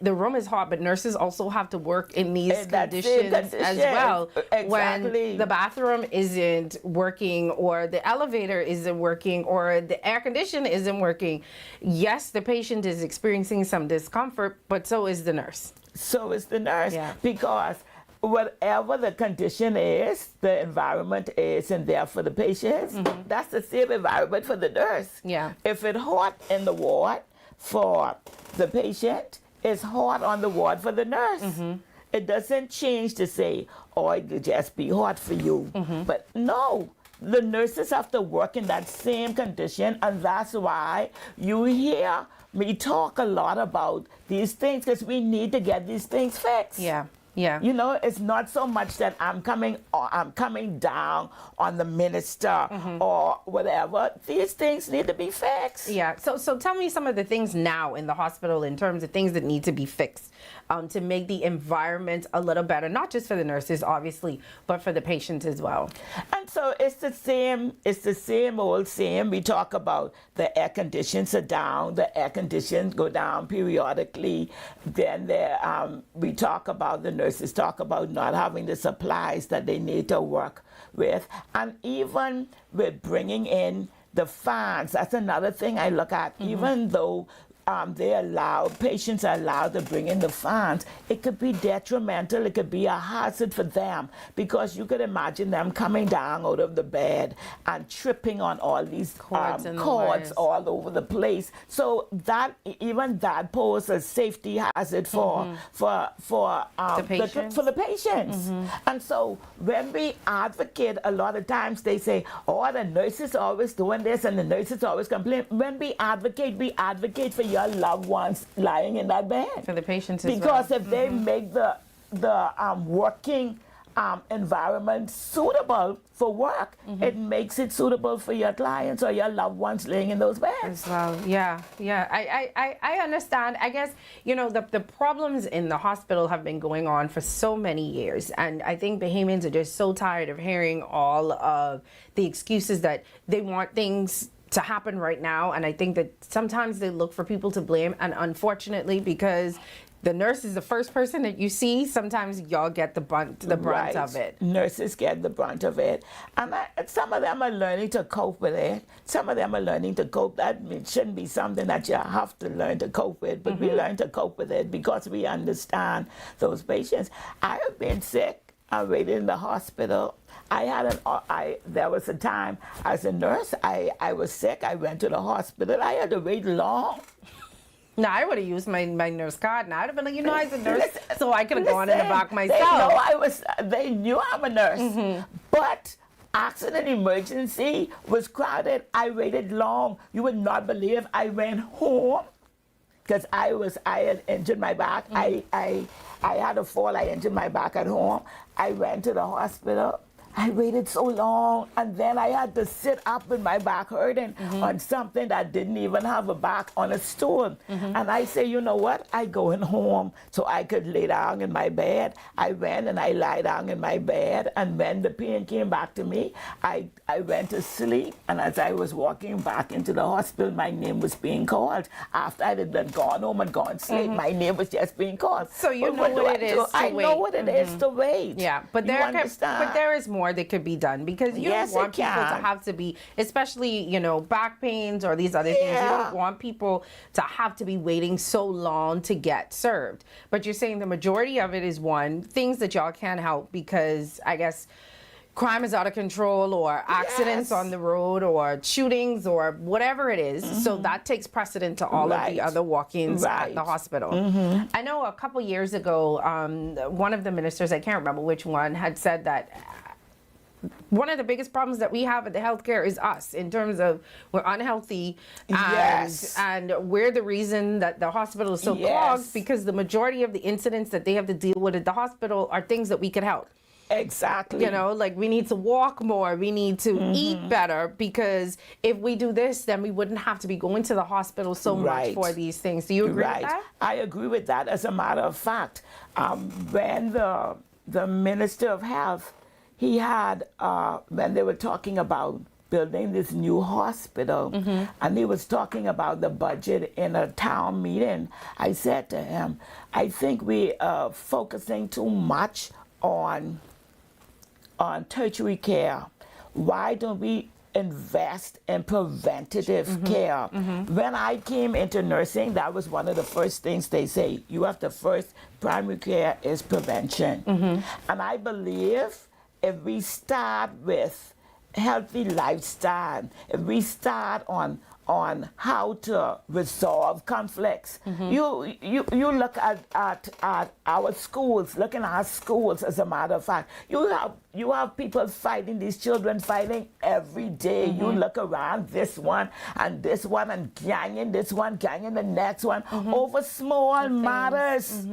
the room is hot, but nurses also have to work in these conditions as well. Exactly. When the bathroom isn't working, or the elevator isn't working, or the air conditioner isn't working. Yes, the patient is experiencing some discomfort, but so is the nurse. So is the nurse. Yeah. Because whatever the condition is, the environment is in there for the patients, that's the same environment for the nurse. Yeah. If it's hot in the ward for the patient, it's hot on the ward for the nurse. It doesn't change to say, oh, it could just be hot for you. But no, the nurses have to work in that same condition, and that's why you hear me talk a lot about these things, because we need to get these things fixed. Yeah. Yeah. It's not so much that I'm coming down on the minister or whatever. These things need to be fixed. Yeah. So tell me some of the things now in the hospital in terms of things that need to be fixed to make the environment a little better, not just for the nurses, obviously, but for the patients as well. And so it's the same old same. We talk about the air conditions are down. The air conditions go down periodically. Then we talk about the nurses talk about not having the supplies that they need to work with. And even with bringing in the fans, that's another thing I look at. Even though patients are allowed to bring in the fans, it could be detrimental, it could be a hazard for them, because you could imagine them coming down out of the bed and tripping on all these cords all over the place. So that poses a safety hazard for the patients. And so when we advocate, a lot of times they say, oh, the nurse is always doing this and the nurse is always complaining. When we advocate for your loved ones lying in that bed. For the patients as well. Because if they make the working environment suitable for work, it makes it suitable for your clients or your loved ones laying in those beds. As well. Yeah. I understand. I guess, the problems in the hospital have been going on for so many years. And I think Bahamians are just so tired of hearing all of the excuses that they want things to happen right now. And I think that sometimes they look for people to blame. And unfortunately, because the nurse is the first person that you see, sometimes y'all get the brunt of it. Nurses get the brunt of it. And some of them are learning to cope with it. Some of them are learning to cope. That shouldn't be something that you have to learn to cope with, but we learn to cope with it because we understand those patients. I have been sick. I waited in the hospital. There was a time as a nurse, I was sick. I went to the hospital. I had to wait long. No, I would have used my nurse card. Now I'd have been like, I was a nurse, so I could have gone in the back myself. They knew I'm a nurse, but accident emergency was crowded. I waited long. You would not believe I went home because I had injured my back. I had a fall. I injured my back at home. I went to the hospital. I waited so long, and then I had to sit up with my back hurting on something that didn't even have a back, on a stool. And I say, you know what? I going home so I could lay down in my bed. I went and I lie down in my bed, and when the pain came back to me, I went to sleep. And as I was walking back into the hospital, my name was being called. After I had been gone home and gone to sleep, my name was just being called. So you know what it is to wait. I know what it is to wait. Yeah, but there is more that could be done, because you don't want people to have to be, especially, back pains or these other things, you don't want people to have to be waiting so long to get served. But you're saying the majority of it is things that y'all can't help because, I guess, crime is out of control, or accidents on the road, or shootings, or whatever it is. So that takes precedent to all of the other walk-ins at the hospital. I know a couple years ago, one of the ministers, I can't remember which one, had said that one of the biggest problems that we have at the healthcare is us, in terms of we're unhealthy, and we're the reason that the hospital is so clogged, because the majority of the incidents that they have to deal with at the hospital are things that we could help. Exactly. Like we need to walk more, we need to eat better, because if we do this, then we wouldn't have to be going to the hospital so much for these things. Do you agree with that? I agree with that. As a matter of fact, when the Minister of Health, he had, when they were talking about building this new hospital, and he was talking about the budget in a town meeting, I said to him, I think we are focusing too much on tertiary care. Why don't we invest in preventative care? When I came into nursing, that was one of the first things they say. You have to first, primary care is prevention. And I believe if we start with healthy lifestyle, if we start on how to resolve conflicts. You look at our schools, looking at our schools, as a matter of fact. You have people fighting, these children fighting every day. You look around, this one, and ganging this one, ganging the next one, over small matters.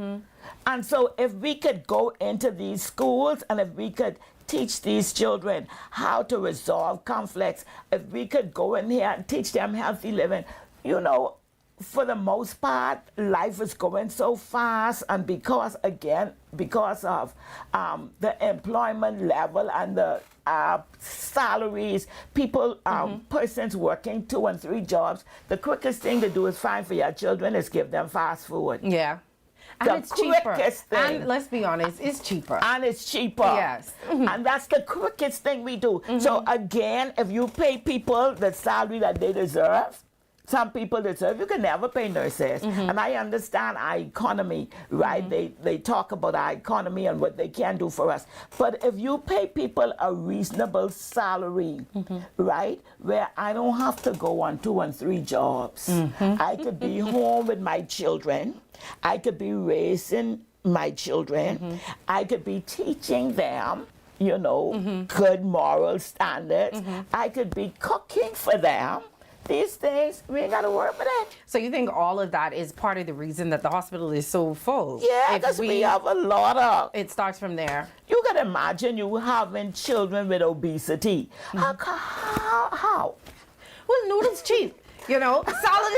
And so if we could go into these schools, and if we could teach these children how to resolve conflicts, if we could go in here and teach them healthy living, for the most part, life is going so fast, and because of the employment level and the salaries, people, persons working 2 and 3 jobs, the quickest thing to do is find for your children is give them fast food. Yeah. And it's cheaper. And let's be honest, it's cheaper. And it's cheaper. Yes. And that's the quickest thing we do. So again, if you pay people the salary that they deserve, some people deserve, you can never pay nurses. And I understand our economy, right? They talk about our economy and what they can do for us. But if you pay people a reasonable salary, right, where I don't have to go on 2 and 3 jobs, I could be home with my children, I could be raising my children, I could be teaching them, good moral standards, I could be cooking for them. These days, we ain't got to worry about it. So you think all of that is part of the reason that the hospital is so full? Yeah, because we have a lot of... It starts from there. You can imagine you having children with obesity. How? Well, noodles cheap. Salad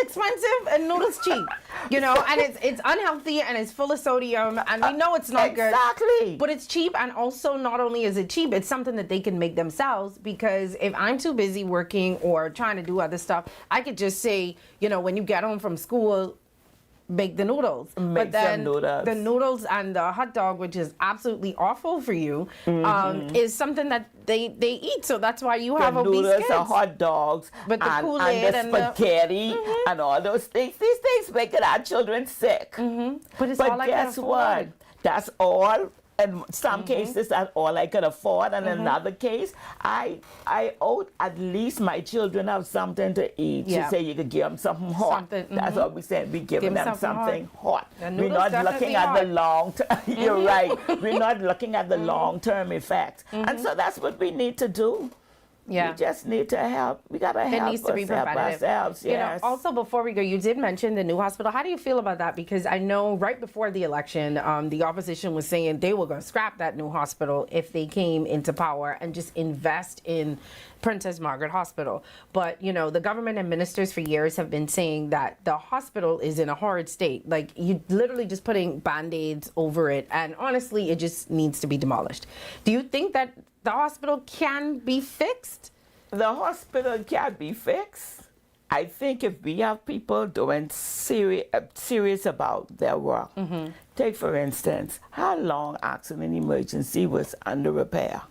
expensive and noodles cheap. And it's unhealthy and it's full of sodium, and we know it's not good. Exactly. But it's cheap, and also not only is it cheap, it's something that they can make themselves, because if I'm too busy working or trying to do other stuff, I could just say, when you get home from school, make the noodles. But then the noodles and the hot dog, which is absolutely awful for you, is something that they eat. So that's why you have obese noodles, kids. The hot dogs, but the Kool-Aid and the spaghetti and all those things. These things making our children sick. But it's all I can afford. Guess what? That's all in some cases, that's all I could afford. And in another case, I owed at least my children have something to eat. Yeah. She said you could give them something hot. That's what we said. We giving them something hot. The We're noodles not definitely looking at the long term. You're right. We're not looking at the long-term effects. And so that's what we need to do. Yeah. We just need to help. We got to help It needs to be preventative. ourselves. You know, Yes. also before we go, you did mention the new hospital. How do you feel about that? Because I know right before the election, the opposition was saying they were going to scrap that new hospital if they came into power and just invest in Princess Margaret Hospital. But, you know, the government and ministers for years have been saying that the hospital is in a horrid state. Like, you literally just putting Band-Aids over it. And honestly, it just needs to be demolished. Do you think that the hospital can be fixed? The hospital can be fixed. I think if we have people doing serious about their work. Take, for instance, how long accident emergency was under repair?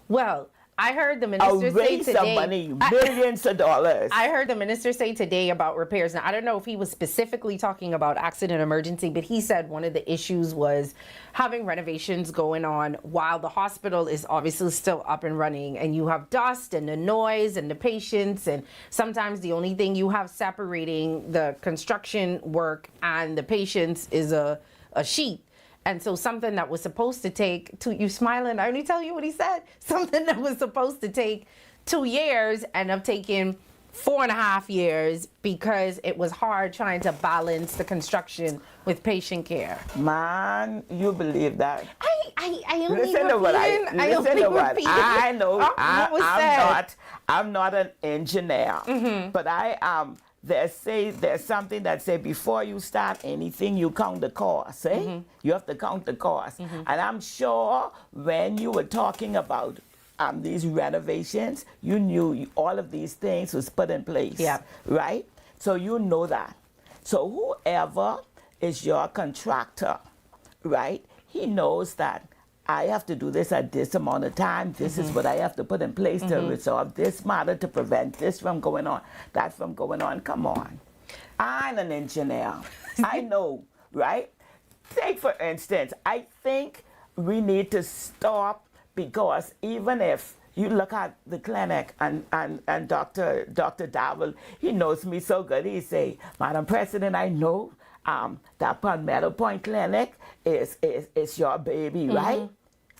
Well, I heard the minister A say raise today. of money, millions of dollars. I heard the minister say today about repairs. Now, I don't know if he was specifically talking about accident emergency, but he said one of the issues was having renovations going on while the hospital is obviously still up and running, and you have dust and the noise and the patients, and sometimes the only thing you have separating the construction work and the patients is a sheet. And so something that was supposed to take you smiling, I only tell you what he said, something that was supposed to take 2 years ended up taking 4.5 years because it was hard trying to balance the construction with patient care. Man, you believe that? I only Listen to what I know. I'm not an engineer, but I am. There's something that say before you start anything, you count the cost. You have to count the cost. And I'm sure when you were talking about these renovations, you knew all of these things was put in place. Yeah. Right? So you know that. So whoever is your contractor, right? He knows that I have to do this at this amount of time. This is what I have to put in place to resolve this matter, to prevent this from going on, that from going on. Come on. I'm an engineer. I know, right? Take, for instance, I think we need to stop, because even if you look at the clinic and Dr. Dowell, he knows me so good. He say, Madam President, I know that Palmetto Point Clinic is your baby, right?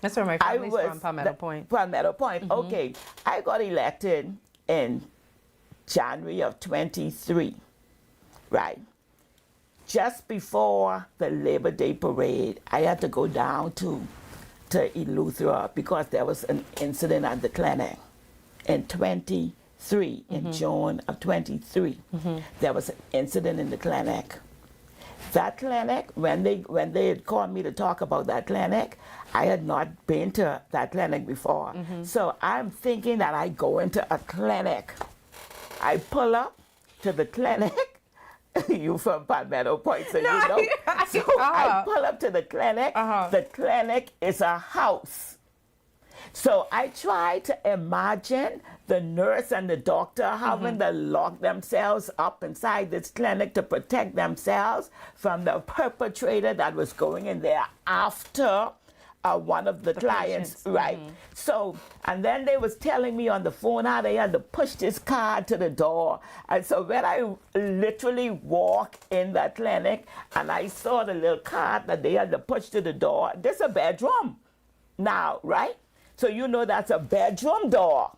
That's where my family's from, Palmetto Point. Palmetto Point, okay. I got elected in January of 23, right? Just before the Labor Day parade, I had to go down to Eleuthera because there was an incident at the clinic in 23, in June of 23. There was an incident in the clinic. That clinic, when they had called me to talk about that clinic, I had not been to that clinic before. So I'm thinking that I go into a clinic. I pull up to the clinic. You from Palmetto Point, so No, you know. So I pull up to the clinic. The clinic is a house. So I try to imagine the nurse and the doctor having to lock themselves up inside this clinic to protect themselves from the perpetrator that was going in there after one of the clients, patients. right? So, and then they was telling me on the phone how they had to push this card to the door. And so when I literally walk in that clinic and I saw the little card that they had to push to the door, this is a bedroom now, right? So you know that's a bedroom door.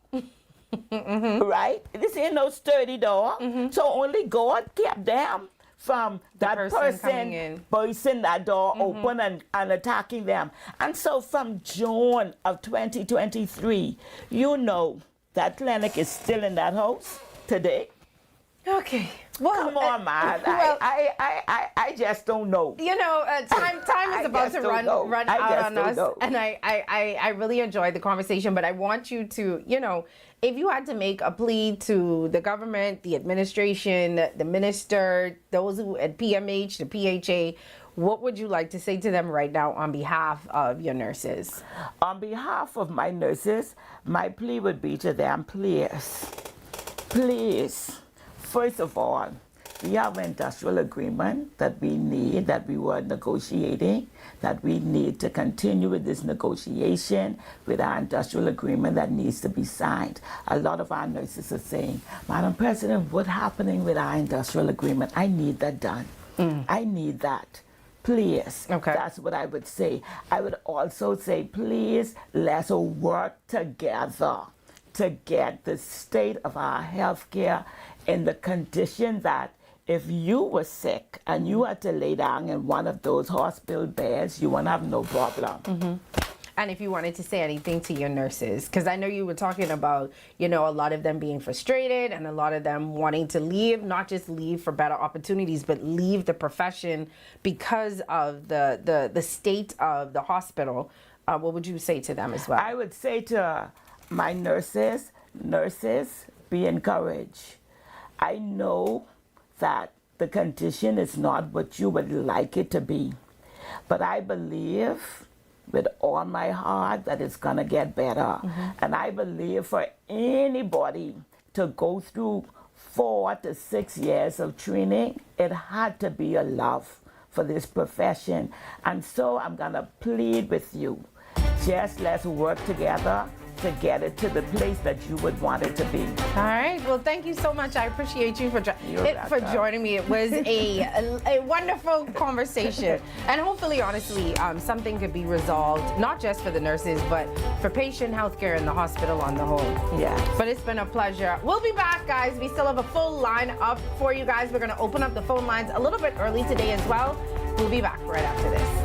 Right? This ain't no sturdy door. So only God kept them from that person bursting that door open and attacking them. And so from June of 2023, you know that clinic is still in that house today. Okay. Well, come on, man. I just don't know. You know, time is about to run out on us, and I really enjoyed the conversation. But I want you to, you know, if you had to make a plea to the government, the administration, the minister, those who at PMH, the PHA, what would you like to say to them right now on behalf of your nurses? On behalf of my nurses, my plea would be to them, please, first of all, We have an industrial agreement that we need, that we were negotiating, that we need to continue with this negotiation with our industrial agreement that needs to be signed. A lot of our nurses are saying, Madam President, what's happening with our industrial agreement? I need that done. I need that. Please. Okay. That's what I would say. I would also say, please, let's work together to get the state of our healthcare in the condition that if you were sick and you had to lay down in one of those hospital beds, you wouldn't have no problem. And if you wanted to say anything to your nurses, because I know you were talking about, a lot of them being frustrated and a lot of them wanting to leave, not just leave for better opportunities, but leave the profession because of the state of the hospital. What would you say to them as well? I would say to my nurses, be encouraged. I know that the condition is not what you would like it to be, but I believe with all my heart that it's gonna get better. And I believe for anybody to go through 4 to 6 years of training, it had to be a love for this profession. And so I'm gonna plead with you, just let's work together to get it to the place that you would want it to be. All right. Well, thank you so much. I appreciate you for joining me. It was a wonderful conversation. And hopefully, honestly, something could be resolved, not just for the nurses, but for patient healthcare in the hospital on the whole. Yeah. But it's been a pleasure. We'll be back, guys. We still have a full line up for you guys. We're going to open up the phone lines a little bit early today as well. We'll be back right after this.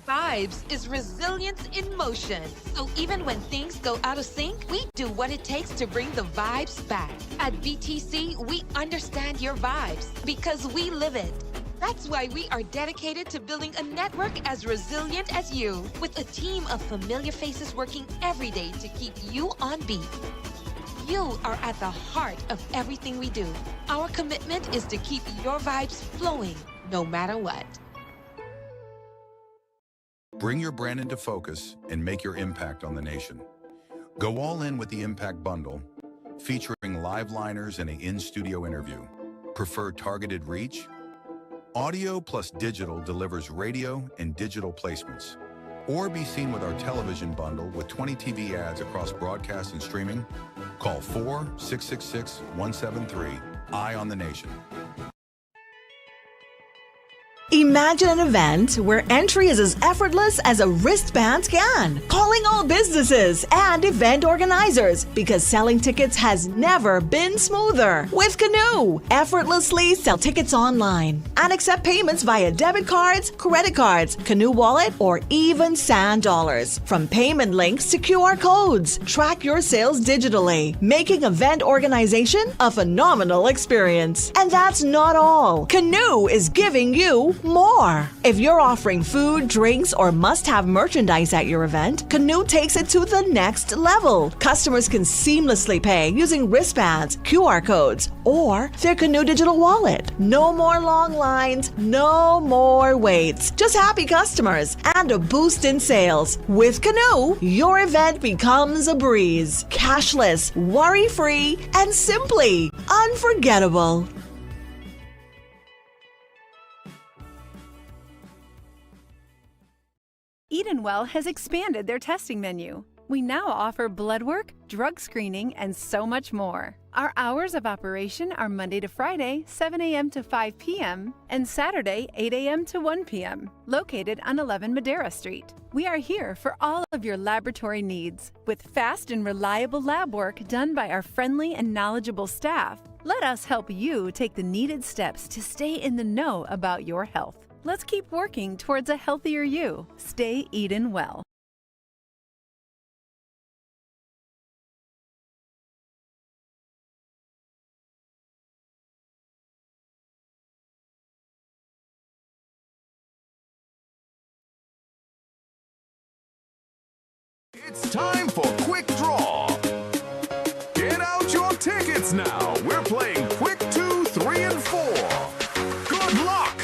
Vibes is resilience in motion. So even when things go out of sync, we do what it takes to bring the vibes back. At VTC, we understand your vibes because we live it. That's why we are dedicated to building a network as resilient as you, with a team of familiar faces working every day to keep you on beat. You are at the heart of everything we do. Our commitment is to keep your vibes flowing, no matter what. Bring your brand into focus and make your impact on the nation. Go all in with the Impact Bundle, featuring live liners and an in-studio interview. Prefer targeted reach? Audio plus digital delivers radio and digital placements. Or be seen with our television bundle with 20 TV ads across broadcast and streaming. Call 4-666-173, Eye on the Nation. Imagine an event where entry is as effortless as a wristband scan. Calling all businesses and event organizers because selling tickets has never been smoother. With Canoe, effortlessly sell tickets online and accept payments via debit cards, credit cards, Canoe Wallet, or even Sand Dollars. From payment links to QR codes, track your sales digitally, making event organization a phenomenal experience. And that's not all. Canoe is giving you more. If you're offering food, drinks, or must-have merchandise at your event, Canoe takes it to the next level. Customers can seamlessly pay using wristbands, QR codes, or their Canoe digital wallet. No more long lines, no more waits. Just happy customers and a boost in sales. With Canoe, your event becomes a breeze. Cashless, worry-free, and simply unforgettable. Edenwell has expanded their testing menu. We now offer blood work, drug screening, and so much more. Our hours of operation are Monday to Friday, 7 a.m. to 5 p.m., and Saturday, 8 a.m. to 1 p.m., located on 11 Madera Street. We are here for all of your laboratory needs, with fast and reliable lab work done by our friendly and knowledgeable staff. Let us help you take the needed steps to stay in the know about your health. Let's keep working towards a healthier you. Stay Edenwell. It's time for Quick Draw. Get out your tickets now. We're playing Quick 2, 3, and 4. Good luck!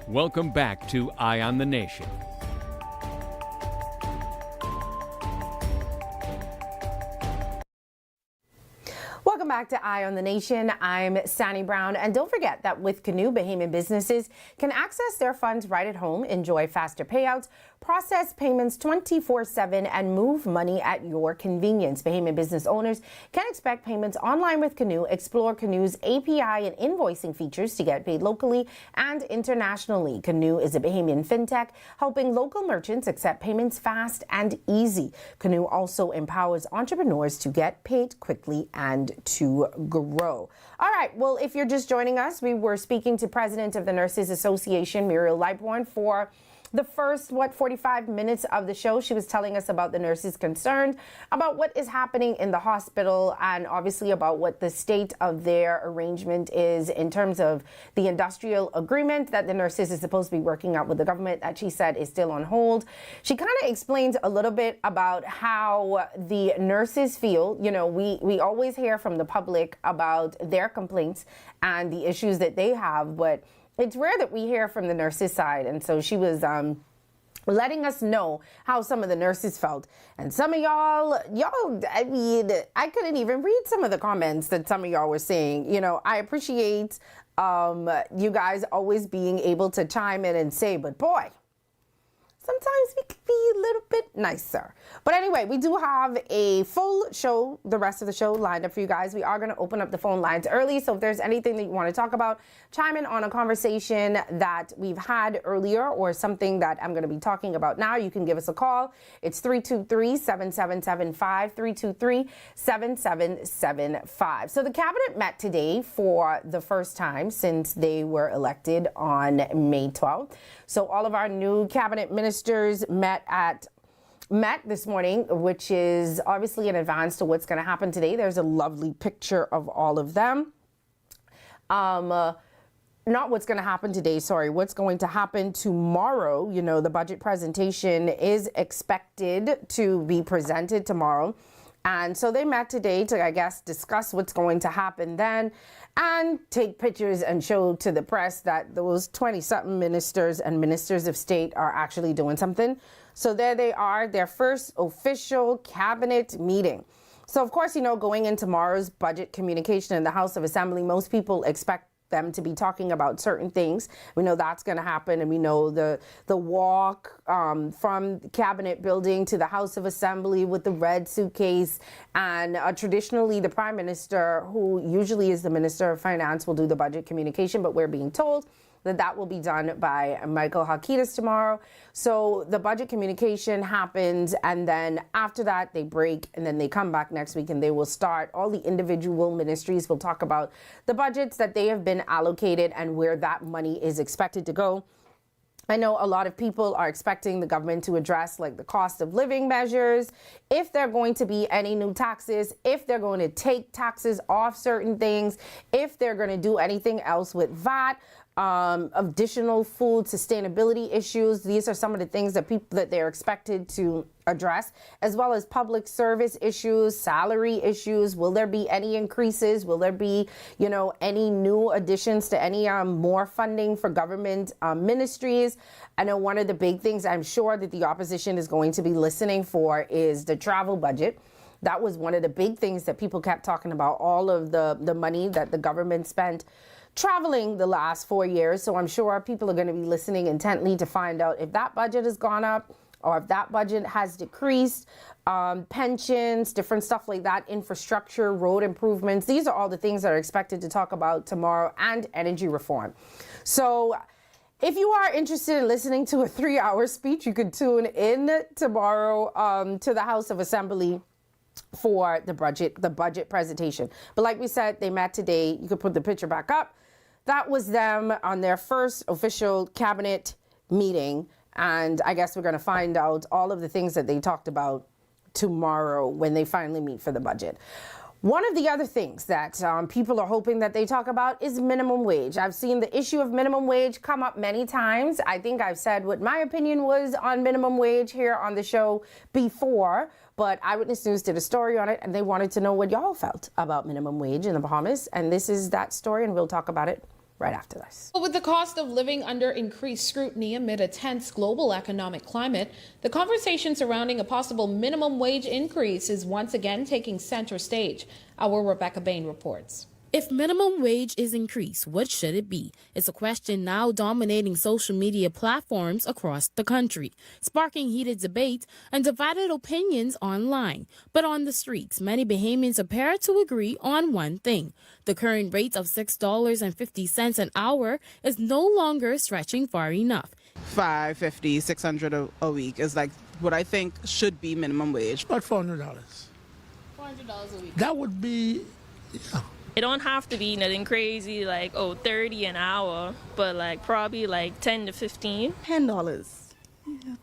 Welcome back to Eye on the Nation. Welcome back to Eye on the Nation. I'm Sandy Brown. And don't forget that with Canoe, Bahamian businesses can access their funds right at home, enjoy faster payouts, process payments 24/7, and move money at your convenience. Bahamian business owners can expect payments online with Canoe. Explore Canoe's API and invoicing features to get paid locally and internationally. Canoe is a Bahamian fintech helping local merchants accept payments fast and easy. Canoe also empowers entrepreneurs to get paid quickly and to grow. All right, well, if you're just joining us, we were speaking to President of the Nurses Association, Muriel Lightbourne, for the first, 45 minutes of the show. She was telling us about the nurses concerned, about what is happening in the hospital, and obviously about what the state of their arrangement is in terms of the industrial agreement that the nurses is supposed to be working out with the government that she said is still on hold. She kind of explained a little bit about how the nurses feel. You know, we always hear from the public about their complaints and the issues that they have, but it's rare that we hear from the nurses side. And so she was letting us know how some of the nurses felt. And some of y'all, I mean, I couldn't even read some of the comments that some of y'all were saying. You know, I appreciate you guys always being able to chime in and say, but boy, sometimes we could be a little bit nicer. But anyway, we do have a full show, the rest of the show lined up for you guys. We are going to open up the phone lines early. So if there's anything that you want to talk about, chime in on a conversation that we've had earlier or something that I'm going to be talking about now. You can give us a call. It's 323-7775, 323-7775. So the cabinet met today for the first time since they were elected on May 12th. So all of our new cabinet ministers met this morning, which is obviously in advance to what's going to happen today. There's a lovely picture of all of them. Not what's going to happen today, sorry, what's going to happen tomorrow. You know, the budget presentation is expected to be presented tomorrow. And so they met today to, I guess, discuss what's going to happen then and take pictures and show to the press that those 20-something ministers and ministers of state are actually doing something. So there they are, their first official cabinet meeting. So, of course, you know, going in tomorrow's budget communication in the House of Assembly, most people expect them to be talking about certain things. We know that's going to happen, and we know the walk from the cabinet building to the House of Assembly with the red suitcase, and traditionally the Prime Minister, who usually is the Minister of Finance, will do the budget communication, but we're being told that will be done by Michael Hakidas tomorrow. So the budget communication happens, and then after that they break, and then they come back next week and they will start. All the individual ministries will talk about the budgets that they have been allocated and where that money is expected to go. I know a lot of people are expecting the government to address like the cost of living measures, if there are going to be any new taxes, if they're going to take taxes off certain things, if they're going to do anything else with VAT. Additional food sustainability issues. These are some of the things that they're expected to address, as well as public service issues, salary issues. Will there be any increases? Will there be, you know, any new additions to any more funding for government ministries? I know one of the big things I'm sure that the opposition is going to be listening for is the travel budget. That was one of the big things that people kept talking about, all of the money that the government spent traveling the last 4 years. So I'm sure people are going to be listening intently to find out if that budget has gone up or if that budget has decreased. Pensions, different stuff like that, infrastructure, road improvements. These are all the things that are expected to talk about tomorrow, and energy reform. So If you are interested in listening to a 3-hour speech, you could tune in tomorrow to the House of Assembly for the budget presentation. But like we said, they met today. You could put the picture back up. That was them on their first official cabinet meeting. And I guess we're going to find out all of the things that they talked about tomorrow when they finally meet for the budget. One of the other things that people are hoping that they talk about is minimum wage. I've seen the issue of minimum wage come up many times. I think I've said what my opinion was on minimum wage here on the show before, but Eyewitness News did a story on it, and they wanted to know what y'all felt about minimum wage in the Bahamas. And this is that story, and we'll talk about it right after this. With the cost of living under increased scrutiny amid a tense global economic climate, the conversation surrounding a possible minimum wage increase is once again taking center stage. Our Rebecca Bain reports. If minimum wage is increased, what should it be? It's a question now dominating social media platforms across the country, sparking heated debate and divided opinions online. But on the streets, many Bahamians appear to agree on one thing. The current rate of $6.50 an hour is no longer stretching far enough. $550, $600 a week is like what I think should be minimum wage. About $400. $400 a week. That would be, yeah. It don't have to be nothing crazy like, $30 an hour, but like probably like 10 to 15. $10.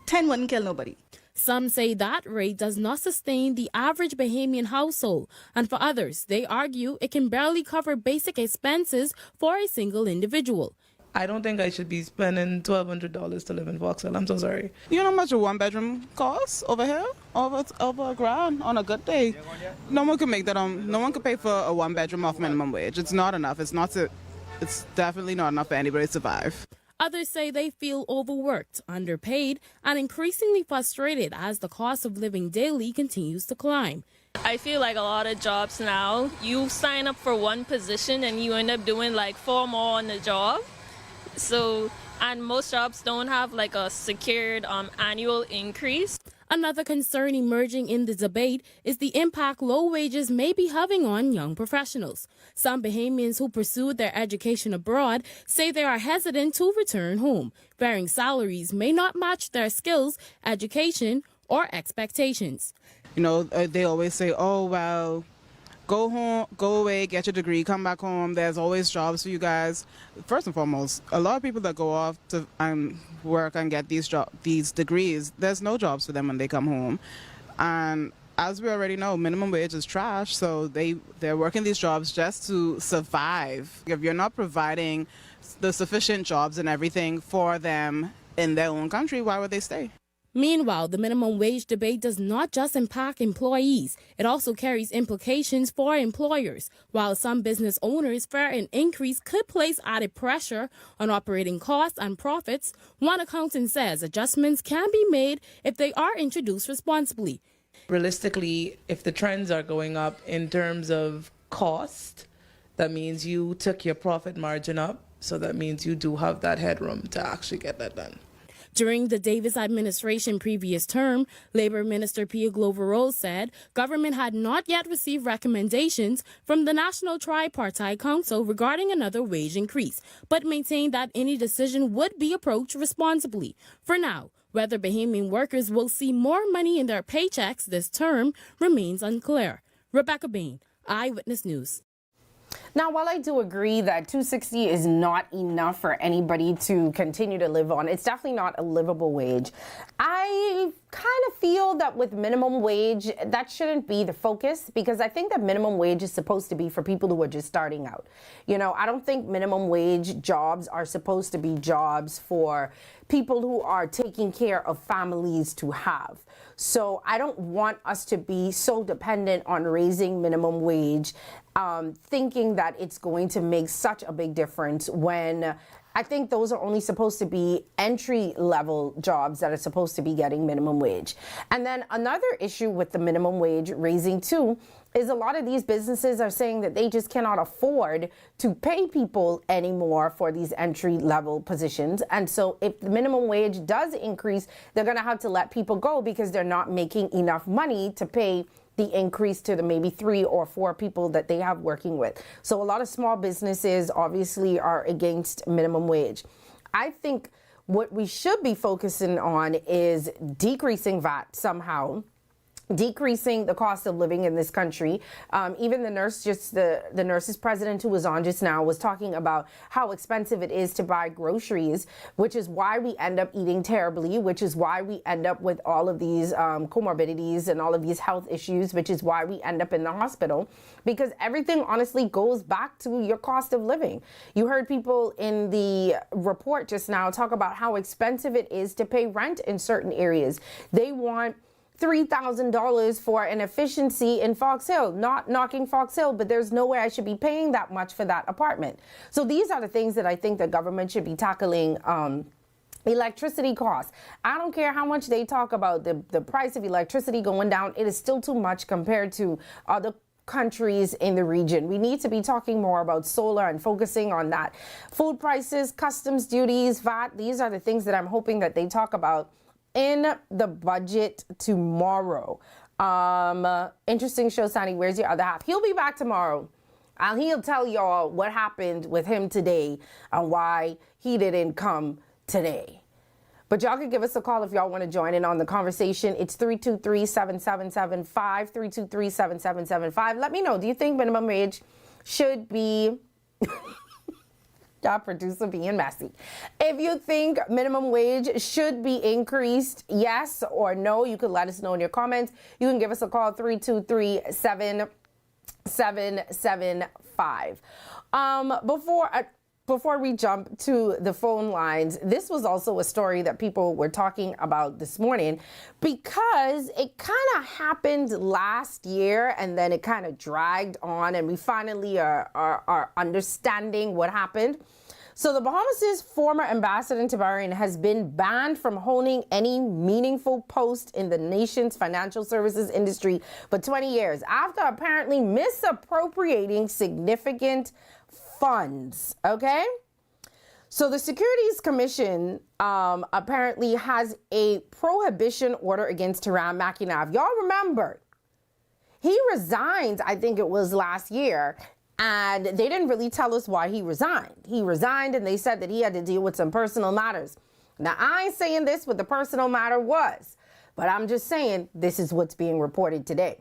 10 wouldn't kill nobody. Some say that rate does not sustain the average Bahamian household, and for others, they argue it can barely cover basic expenses for a single individual. I don't think I should be spending $1,200 to live in Vauxhall. I'm so sorry. You know how much a one-bedroom costs over here? Over $1,000 on a good day. No one can make that. No one can pay for a one-bedroom off minimum wage. It's not enough. It's definitely not enough for anybody to survive. Others say they feel overworked, underpaid, and increasingly frustrated as the cost of living daily continues to climb. I feel like a lot of jobs now, you sign up for one position and you end up doing like 4 more on the job. So, and most jobs don't have like a secured annual increase. Another concern emerging in the debate is the impact low wages may be having on young professionals. Some Bahamians who pursued their education abroad say they are hesitant to return home. Varying salaries may not match their skills, education, or expectations. You know, they always say, oh, well, go home, go away, get your degree, come back home. There's always jobs for you guys. First and foremost, a lot of people that go off to work and get these degrees, there's no jobs for them when they come home. And as we already know, minimum wage is trash, so they're working these jobs just to survive. If you're not providing the sufficient jobs and everything for them in their own country, why would they stay? Meanwhile, the minimum wage debate does not just impact employees. It also carries implications for employers. While some business owners fear an increase could place added pressure on operating costs and profits, one accountant says adjustments can be made if they are introduced responsibly. Realistically, if the trends are going up in terms of cost, that means you took your profit margin up. So that means you do have that headroom to actually get that done. During the Davis administration previous term, Labor Minister Pia Glover-Rose said government had not yet received recommendations from the National Tripartite Council regarding another wage increase, but maintained that any decision would be approached responsibly. For now, whether Bahamian workers will see more money in their paychecks this term remains unclear. Rebecca Bain, Eyewitness News. Now, while I do agree that $260 is not enough for anybody to continue to live on, it's definitely not a livable wage. I kind of feel that with minimum wage, that shouldn't be the focus, because I think that minimum wage is supposed to be for people who are just starting out. You know, I don't think minimum wage jobs are supposed to be jobs for people who are taking care of families to have. So I don't want us to be so dependent on raising minimum wage, thinking that it's going to make such a big difference when I think those are only supposed to be entry-level jobs that are supposed to be getting minimum wage. And then another issue with the minimum wage raising too is a lot of these businesses are saying that they just cannot afford to pay people anymore for these entry-level positions. And so if the minimum wage does increase, they're going to have to let people go because they're not making enough money to pay the increase to the maybe 3 or 4 people that they have working with. So a lot of small businesses obviously are against minimum wage. I think what we should be focusing on is decreasing VAT somehow, decreasing the cost of living in this country. Even the nurses president who was on just now was talking about how expensive it is to buy groceries, which is why we end up eating terribly, which is why we end up with all of these comorbidities and all of these health issues, which is why we end up in the hospital, because everything honestly goes back to your cost of living. You heard people in the report just now talk about how expensive it is to pay rent in certain areas. They want $3,000 for an efficiency in Fox Hill. Not knocking Fox Hill, but there's no way I should be paying that much for that apartment. So these are the things that I think the government should be tackling. Electricity costs. I don't care how much they talk about the price of electricity going down. It is still too much compared to other countries in the region. We need to be talking more about solar and focusing on that. Food prices, customs duties, VAT, these are the things that I'm hoping that they talk about in the budget tomorrow. Interesting show, Sonny. Where's your other half? He'll be back tomorrow. He'll tell y'all what happened with him today and why he didn't come today. But y'all can give us a call if y'all want to join in on the conversation. It's 323-7775, 323-7775. Let me know, do you think minimum wage should be... Job producer being messy. If you think minimum wage should be increased, yes or no, you can let us know in your comments. You can give us a call, 323-7775. Before we jump to the phone lines, this was also a story that people were talking about this morning because it kind of happened last year and then it kind of dragged on and we finally are understanding what happened. So the Bahamas' former ambassador to Bahrain has been banned from holding any meaningful post in the nation's financial services industry for 20 years after apparently misappropriating significant funds, okay? So the Securities Commission apparently has a prohibition order against Hiram Makinov. Y'all remember, he resigned, I think it was last year, and they didn't really tell us why he resigned. He resigned and they said that he had to deal with some personal matters. Now, I ain't saying this what the personal matter was, but I'm just saying this is what's being reported today.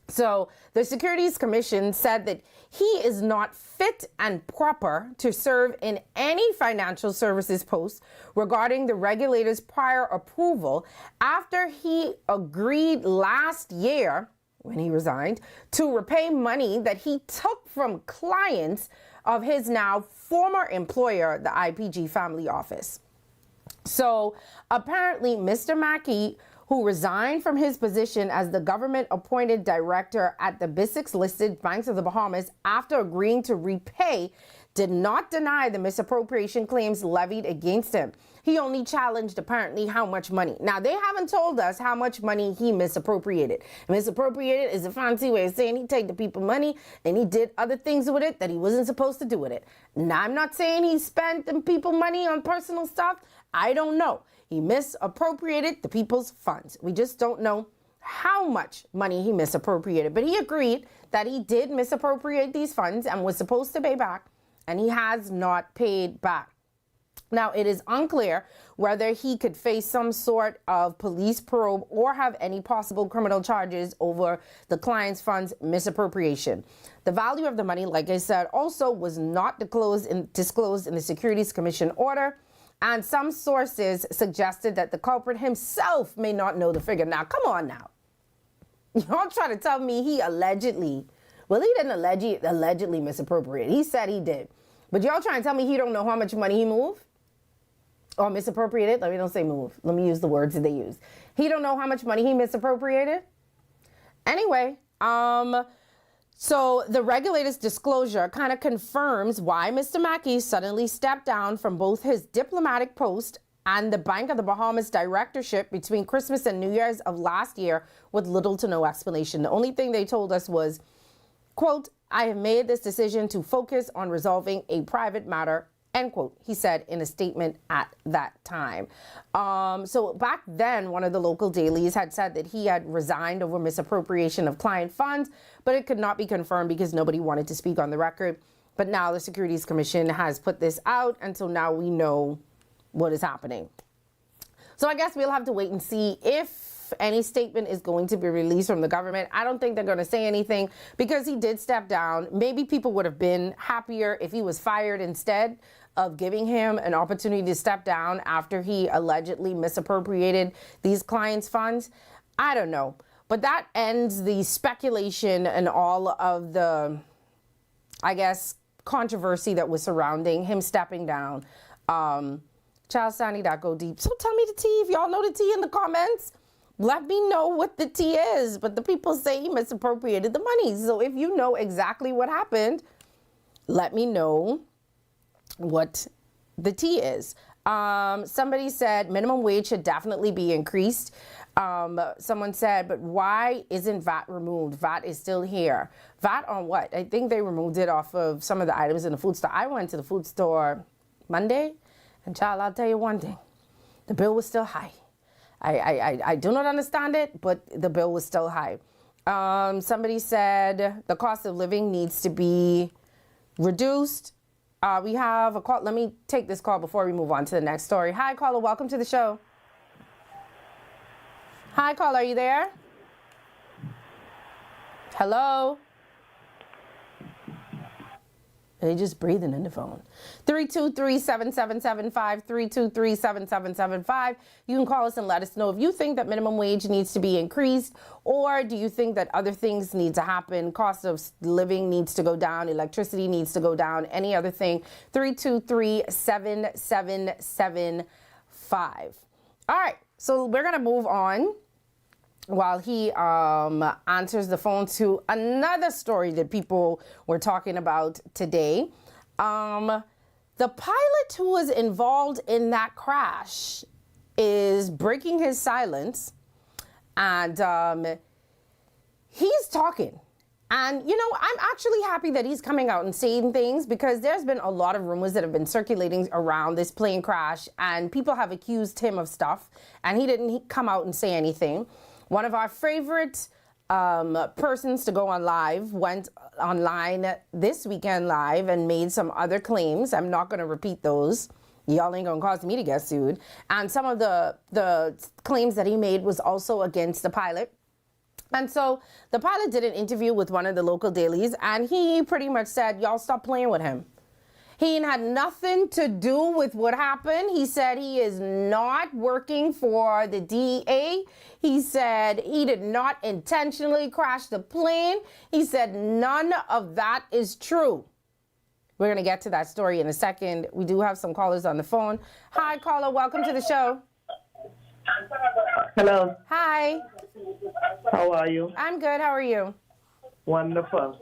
So the Securities Commission said that he is not fit and proper to serve in any financial services post regarding the regulator's prior approval after he agreed last year, when he resigned, to repay money that he took from clients of his now former employer, the IPG Family Office. So apparently Mr. Mackey, who resigned from his position as the government-appointed director at the BISX-listed Banks of the Bahamas after agreeing to repay, did not deny the misappropriation claims levied against him. He only challenged apparently how much money. Now, they haven't told us how much money he misappropriated. Misappropriated is a fancy way of saying he took the people money and he did other things with it that he wasn't supposed to do with it. Now, I'm not saying he spent the people money on personal stuff. I don't know. He misappropriated the people's funds. We just don't know how much money he misappropriated. But he agreed that he did misappropriate these funds and was supposed to pay back, and he has not paid back. Now, it is unclear whether he could face some sort of police probe or have any possible criminal charges over the client's funds misappropriation. The value of the money, like I said, also was not disclosed in the Securities Commission order. And some sources suggested that the culprit himself may not know the figure. Now, come on now. Y'all trying to tell me he allegedly, well, he didn't allegedly misappropriate. He said he did. But y'all trying to tell me he don't know how much money he moved? Or misappropriated? Let me don't say move. Let me use the words that they use. He don't know how much money he misappropriated? Anyway, so the regulator's disclosure kind of confirms why Mr. Mackey suddenly stepped down from both his diplomatic post and the Bank of the Bahamas directorship between Christmas and New Year's of last year with little to no explanation. The only thing they told us was, quote, "I have made this decision to focus on resolving a private matter," end quote, he said in a statement at that time. So back then, one of the local dailies had said that he had resigned over misappropriation of client funds, but it could not be confirmed because nobody wanted to speak on the record. But now the Securities Commission has put this out, and so now we know what is happening. So I guess we'll have to wait and see if any statement is going to be released from the government. I don't think they're going to say anything because he did step down. Maybe people would have been happier if he was fired instead of giving him an opportunity to step down after he allegedly misappropriated these clients' funds. I don't know. But that ends the speculation and all of the, I guess, controversy that was surrounding him stepping down. Child Sandy, that go deep. So tell me the tea. If y'all know the tea in the comments, let me know what the tea is. But the people say he misappropriated the money. So if you know exactly what happened, let me know what the tea is. Somebody said minimum wage should definitely be increased. Someone said, but why isn't VAT removed? VAT is still here. VAT on what? I think they removed it off of some of the items in the food store. I went to the food store Monday, and child, I'll tell you one thing. The bill was still high. I do not understand it, but the bill was still high. Somebody said the cost of living needs to be reduced. We have a call. Let me take this call before we move on to the next story. Hi, caller. Welcome to the show. Hi, caller. Are you there? Hello? They just breathing in the phone. 323-7775, 323-7775. You can call us and let us know if you think that minimum wage needs to be increased, or do you think that other things need to happen? Cost of living needs to go down, electricity needs to go down, any other thing. 323-7775. All right, so we're going to move on while he answers the phone to another story that people were talking about today. The pilot who was involved in that crash is breaking his silence, and he's talking. And, you know, I'm actually happy that he's coming out and saying things, because there's been a lot of rumors that have been circulating around this plane crash, and people have accused him of stuff, and he didn't come out and say anything. One of our favorite persons to go on live went online this weekend live and made some other claims. I'm not going to repeat those. Y'all ain't going to cause me to get sued. And some of the claims that he made was also against the pilot. And so the pilot did an interview with one of the local dailies, and he pretty much said, y'all stop playing with him. He had nothing to do with what happened. He said he is not working for the DEA. He said he did not intentionally crash the plane. He said none of that is true. We're going to get to that story in a second. We do have some callers on the phone. Hi, caller. Welcome to the show. Hello. Hi. How are you? I'm good. How are you? Wonderful.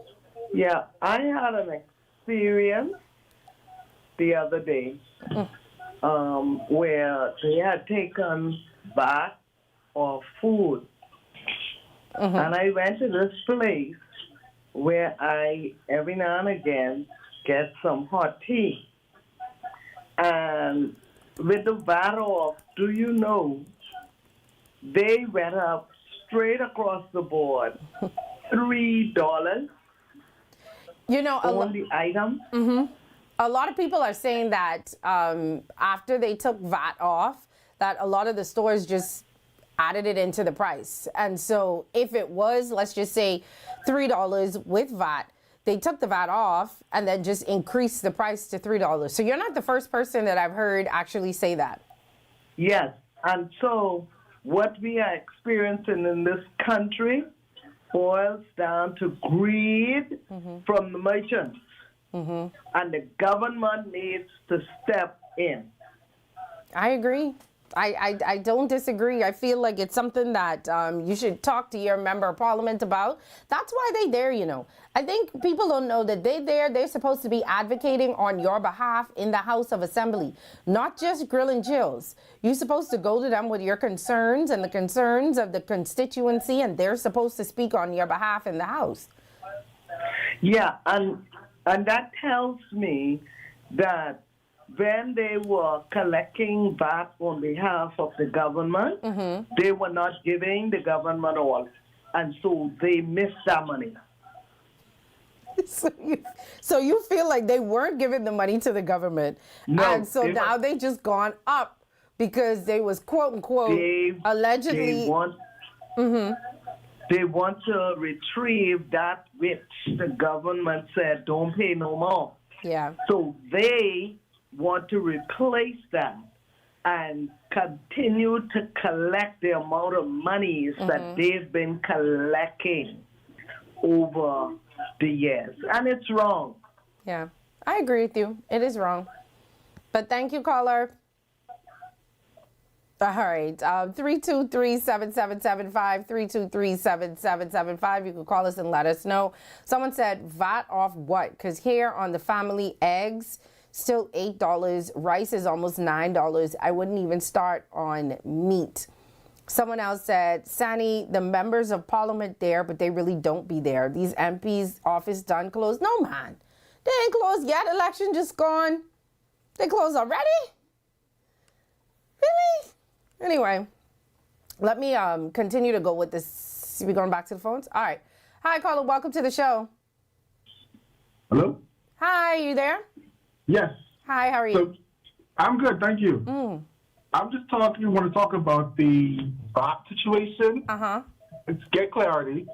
Yeah, I had an experience the other day where they had taken VAT of food. And I went to this place where I, every now and again, get some hot tea. And with the VAT off, do you know, they went up straight across the board, $3. You know, on the item. A lot of people are saying that after they took VAT off, that a lot of the stores just added it into the price. And so if it was, let's just say, $3 with VAT, they took the VAT off and then just increased the price to $3. So you're not the first person that I've heard actually say that. Yes. And so what we are experiencing in this country boils down to greed from the merchants. And the government needs to step in. I agree. I don't disagree. I feel like it's something that you should talk to your member of parliament about. That's why they're there, you know. I think people don't know that they're supposed to be advocating on your behalf in the House of Assembly, not just grilling Jills. You're supposed to go to them with your concerns and the concerns of the constituency, and they're supposed to speak on your behalf in the House. Yeah, and that tells me that when they were collecting VAT on behalf of the government, they were not giving the government all. And so they missed that money. So you feel like they weren't giving the money to the government, No, and so now they just gone up because they was quote unquote allegedly. They want to retrieve that which the government said don't pay no more. Yeah. So they want to replace that and continue to collect the amount of monies that they've been collecting over the years. And it's wrong. Yeah, I agree with you. It is wrong. But thank you, caller. All right, 323-7775, 323-7775. You can call us and let us know. Someone said, VAT off what? Because here on the family, eggs, still $8. Rice is almost $9. I wouldn't even start on meat. Someone else said, Sani, the members of parliament there, but they really don't be there. These MPs' office done closed. No, man. They ain't closed yet. Election just gone. They closed already? Really? Anyway, let me continue to go with this. We're going back to the phones? All right. Hi, caller. Welcome to the show. Hello? Hi, you there? Yes. Hi, how are you? So, I'm good, thank you. I'm just want to talk about the VAT situation. Let's get clarity.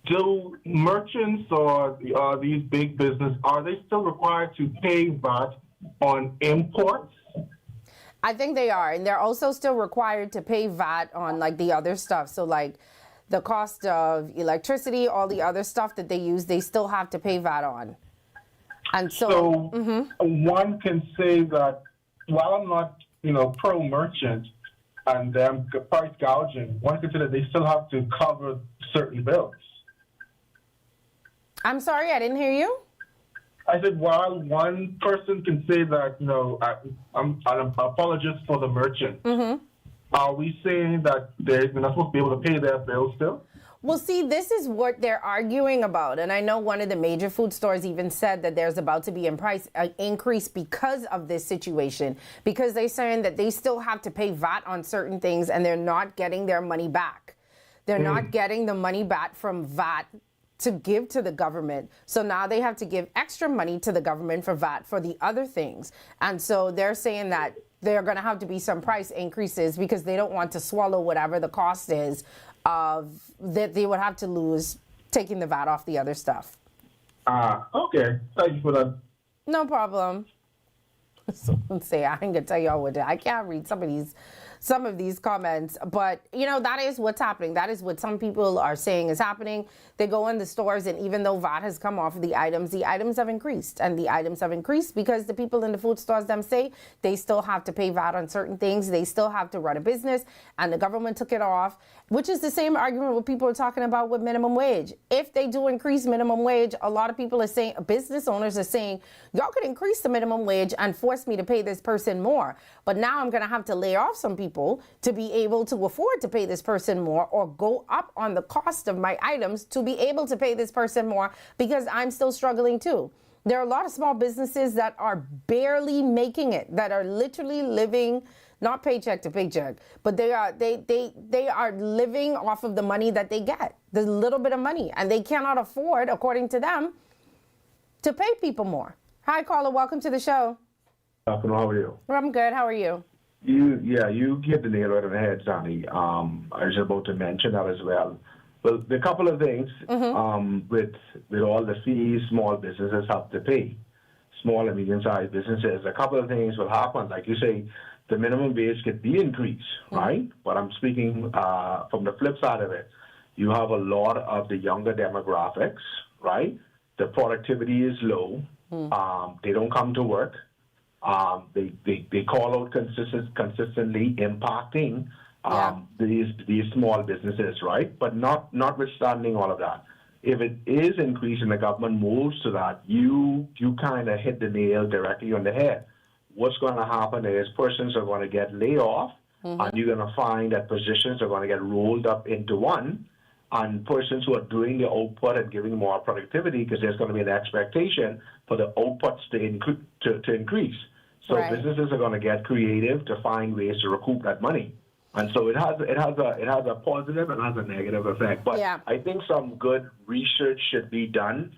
Do merchants or these big businesses, are they still required to pay VAT on imports? I think they are, and they're also still required to pay VAT on like the other stuff. So like the cost of electricity, all the other stuff that they use, they still have to pay VAT on. And so, one can say that while I'm not, pro merchant and price gouging, one can say that they still have to cover certain bills. I'm sorry, I didn't hear you. I said, while one person can say that, I'm an apologist for the merchant, are we saying that they're not supposed to be able to pay their bills still? Well, see, this is what they're arguing about. And I know one of the major food stores even said that there's about to be a price increase because of this situation, because they're saying that they still have to pay VAT on certain things and they're not getting their money back. They're not getting the money back from VAT to give to the government. So now they have to give extra money to the government for VAT for the other things. And so they're saying that there are going to have to be some price increases because they don't want to swallow whatever the cost is of that they would have to lose taking the VAT off the other stuff. Okay. Thank you for that. No problem. Someone say, I ain't gonna tell y'all what I can't read some of these comments, but that is what's happening. That is what some people are saying is happening. They go in the stores, and even though VAT has come off the items have increased, and the items have increased because the people in the food stores them say they still have to pay VAT on certain things. They still have to run a business, and the government took it off, which is the same argument what people are talking about with minimum wage. If they do increase minimum wage, a lot of people are saying, business owners are saying, y'all could increase the minimum wage and force me to pay this person more, but now I'm gonna have to lay off some people to be able to afford to pay this person more, or go up on the cost of my items to be able to pay this person more because I'm still struggling too. There are a lot of small businesses that are barely making it, that are literally living not paycheck to paycheck, but they are living off of the money that they get, the little bit of money, and they cannot afford, according to them, to pay people more. Hi, caller, welcome to the show. How are you? I'm good. How are you? You hit the nail right on the head, Sonny. I was about to mention that as well. Well, there are a couple of things with all the fees small businesses have to pay, small and medium-sized businesses. A couple of things will happen. Like you say, the minimum wage could be increased, right? But I'm speaking from the flip side of it. You have a lot of the younger demographics, right? The productivity is low. They don't come to work. They call out consistently, impacting these small businesses, right? But notwithstanding all of that, if it is increasing, the government moves to that, you kind of hit the nail directly on the head. What's going to happen is persons are going to get laid off, and you're going to find that positions are going to get rolled up into one, and persons who are doing the output and giving more productivity, because there's going to be an expectation for the outputs to increase. So businesses are going to get creative to find ways to recoup that money. And so it has a positive and has a negative effect. But I think some good research should be done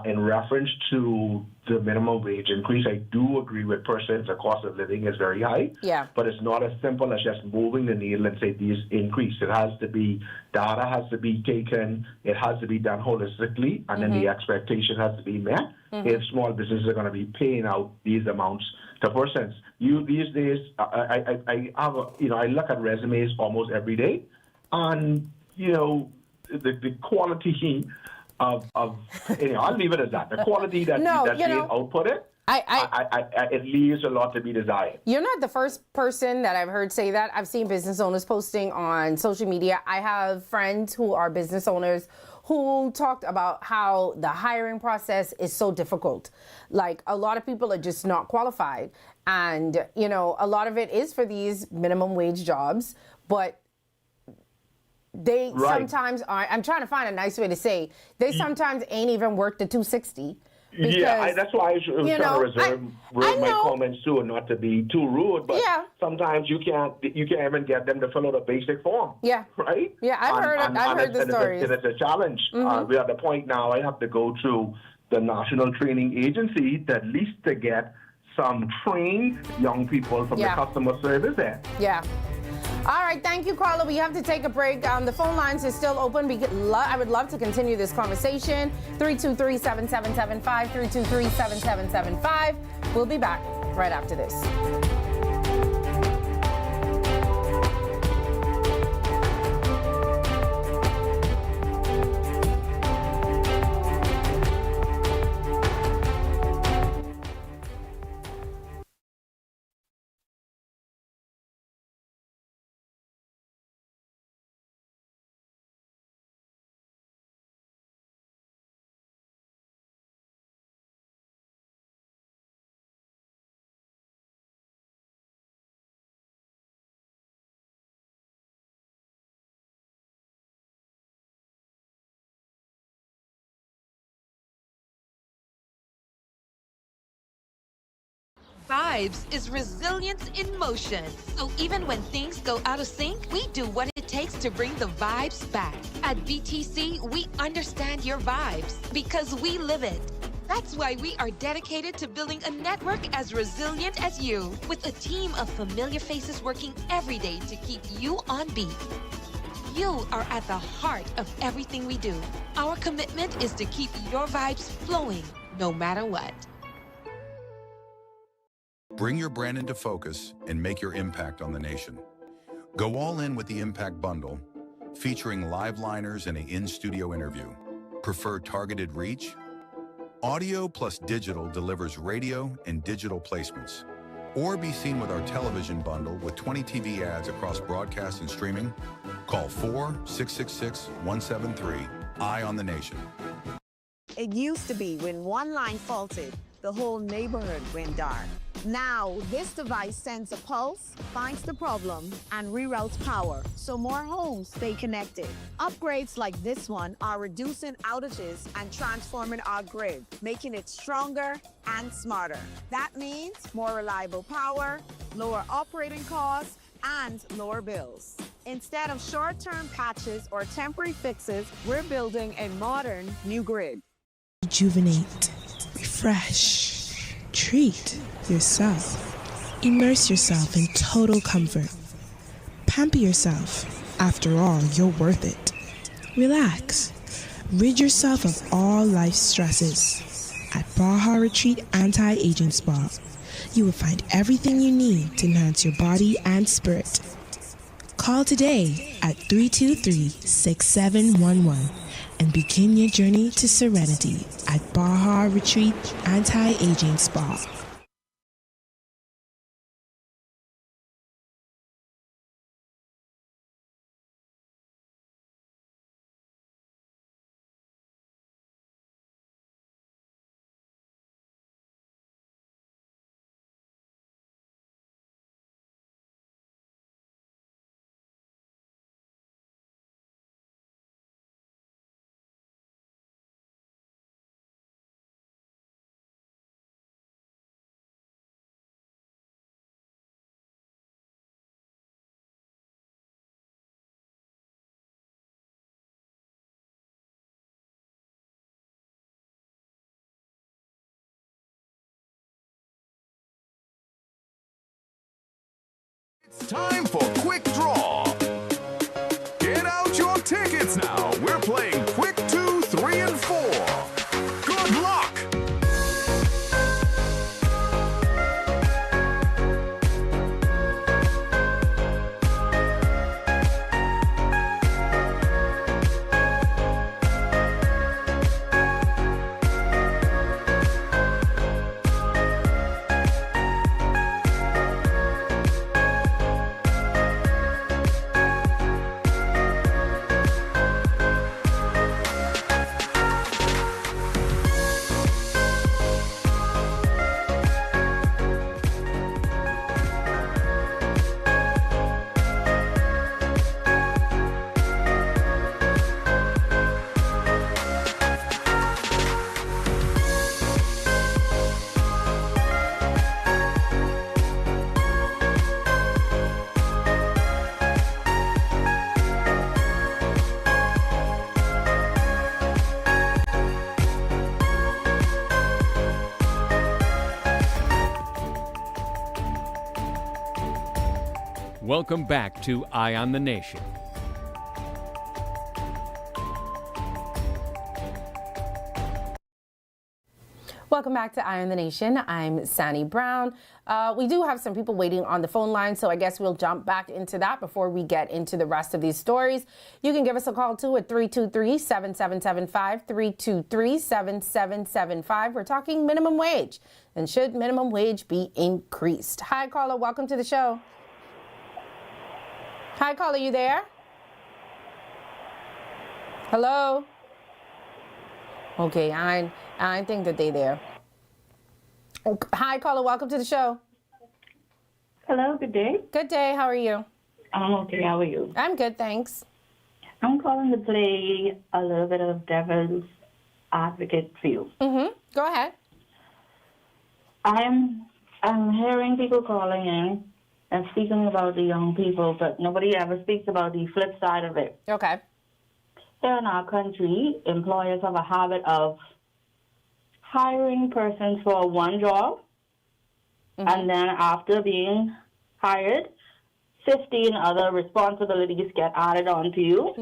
in reference to the minimum wage increase, I do agree with persons the cost of living is very high. Yeah. But it's not as simple as just moving the needle and say these increase. It has to be, data has to be taken, it has to be done holistically, and then the expectation has to be met if small businesses are going to be paying out these amounts to persons. These days, I have I look at resumes almost every day, and the quality of I'll leave it at that. The quality that's being outputted, it leaves a lot to be desired. You're not the first person that I've heard say that. I've seen business owners posting on social media. I have friends who are business owners who talked about how the hiring process is so difficult. Like, a lot of people are just not qualified. And, a lot of it is for these minimum wage jobs, but they sometimes are, I'm trying to find a nice way to say, they sometimes ain't even worth the 260. Because, that's why I was trying to reserve my comments too, and not to be too rude. But sometimes you can't even get them to fill out a basic form. Yeah. Right. Yeah, I've heard the stories. It's a challenge. We're at the point now. I have to go through the National Training Agency to at least to get some trained young people from the customer service end. Yeah. All right, thank you, Carla. We have to take a break. The phone lines is still open. I would love to continue this conversation. 323-7775, 323-7775. We'll be back right after this. Vibes is resilience in motion. So even when things go out of sync, we do what it takes to bring the vibes back. At BTC, we understand your vibes because we live it. That's why we are dedicated to building a network as resilient as you, with a team of familiar faces working every day to keep you on beat. You are at the heart of everything we do. Our commitment is to keep your vibes flowing, no matter what. Bring your brand into focus and make your impact on the nation. Go all in with the Impact Bundle, featuring live liners and an in-studio interview. Prefer targeted reach? Audio plus digital delivers radio and digital placements. Or be seen with our television bundle with 20 TV ads across broadcast and streaming. Call 4-666-173. Eye on the Nation. It used to be when one line faulted, the whole neighborhood went dark. Now, this device sends a pulse, finds the problem, and reroutes power so more homes stay connected. Upgrades like this one are reducing outages and transforming our grid, making it stronger and smarter. That means more reliable power, lower operating costs, and lower bills. Instead of short-term patches or temporary fixes, we're building a modern new grid. Rejuvenate, refresh, treat yourself. Immerse yourself in total comfort. Pamper yourself. After all, you're worth it. Relax. Rid yourself of all life's stresses. At Baja Retreat Anti-Aging Spa, you will find everything you need to enhance your body and spirit. Call today at 323-6711 and begin your journey to serenity at Baja Retreat Anti-Aging Spa. Time for Quick Draw. Get out your tickets now. We're playing Quick 2, 3, and 4. Good luck! Welcome back to Eye on the Nation. Welcome back to Eye on the Nation. I'm Sani Brown. We do have some people waiting on the phone line, so I guess we'll jump back into that before we get into the rest of these stories. You can give us a call, too, at 323-7775, 323-7775. We're talking minimum wage. And should minimum wage be increased? Hi, caller. Welcome to the show. Hi, caller. You there? Hello? Okay, I think that they're there. Hi, caller. Welcome to the show. Hello, good day. Good day. How are you? I'm okay. How are you? I'm good, thanks. I'm calling to play a little bit of devil's advocate for you. Mm-hmm. Go ahead. I'm hearing people calling in and speaking about the young people, but nobody ever speaks about the flip side of it. Okay. Here in our country, employers have a habit of hiring persons for one job, and then after being hired, 15 other responsibilities get added on to you,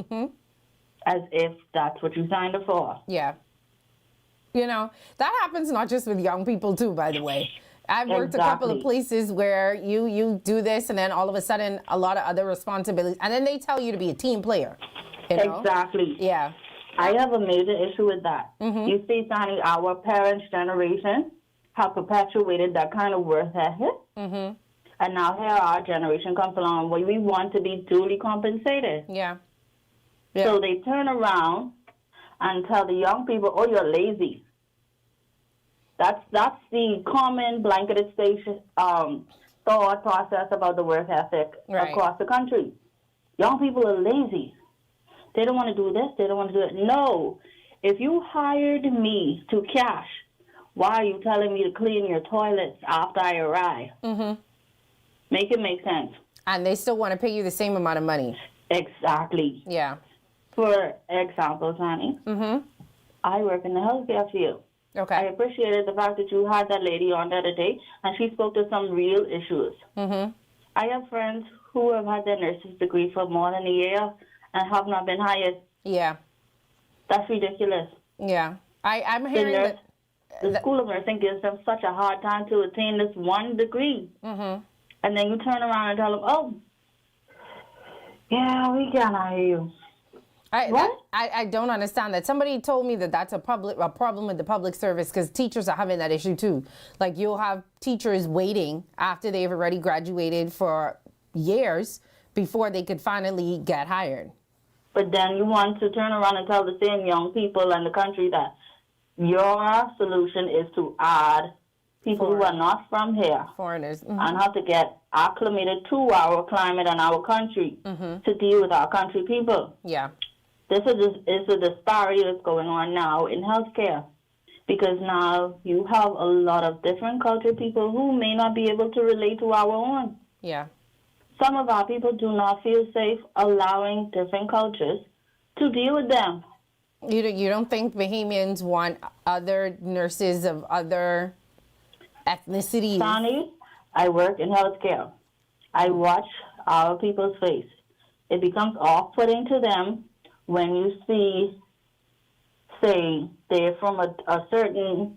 as if that's what you signed up for. Yeah. You know, that happens not just with young people, too, by the way. I've worked a couple of places where you do this, and then all of a sudden, a lot of other responsibilities, and then they tell you to be a team player. You know? Exactly. Yeah. I have a major issue with that. You see, Sonny, our parents' generation have perpetuated that kind of work ethic. And now here our generation comes along where we want to be duly compensated. Yeah. So they turn around and tell the young people, oh, you're lazy. That's the common blanketed thought process about the work ethic across the country. Young people are lazy. They don't want to do this. They don't want to do it. No. If you hired me to cash, why are you telling me to clean your toilets after I arrive? Make it make sense. And they still want to pay you the same amount of money. Exactly. Yeah. For example, Sonny, I work in the healthcare field. Okay. I appreciated the fact that you had that lady on the other day, and she spoke to some real issues. I have friends who have had their nurse's degree for more than a year and have not been hired. Yeah. That's ridiculous. Yeah. I'm hearing that the School of Nursing gives them such a hard time to attain this one degree. And then you turn around and tell them, oh, yeah, we can hire you. I don't understand that. Somebody told me that that's a problem with the public service because teachers are having that issue too. Like you'll have teachers waiting after they've already graduated for years before they could finally get hired. But then you want to turn around and tell the same young people in the country that your solution is to add people who are not from here. Foreigners. And have to get acclimated to our climate and our country to deal with our country people. Yeah. This is a disparity that's going on now in healthcare. Because now you have a lot of different culture people who may not be able to relate to our own. Yeah. Some of our people do not feel safe allowing different cultures to deal with them. You don't think Bahamians want other nurses of other ethnicities? Sonny, I work in healthcare. I watch our people's face. It becomes off-putting to them when you see, say, they're from a certain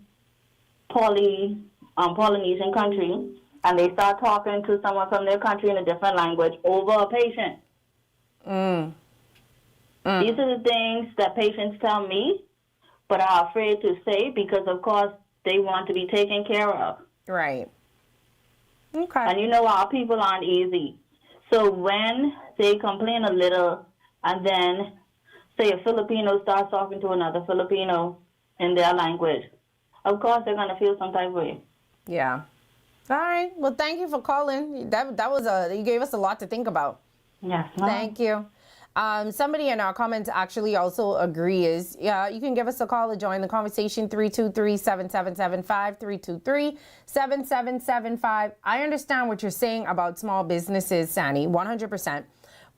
Polynesian country, and they start talking to someone from their country in a different language over a patient. These are the things that patients tell me, but are afraid to say because, of course, they want to be taken care of. Right. Okay. And you know our people aren't easy. So when they complain a little and then, say, a Filipino starts talking to another Filipino in their language, of course they're going to feel some type of way. Yeah. All right. Well, thank you for calling. That was you gave us a lot to think about. Yes. Thank you. Somebody in our comments actually also agrees. Yeah, you can give us a call to join the conversation, 323-7775, 323-7775. I understand what you're saying about small businesses, Sani, 100%.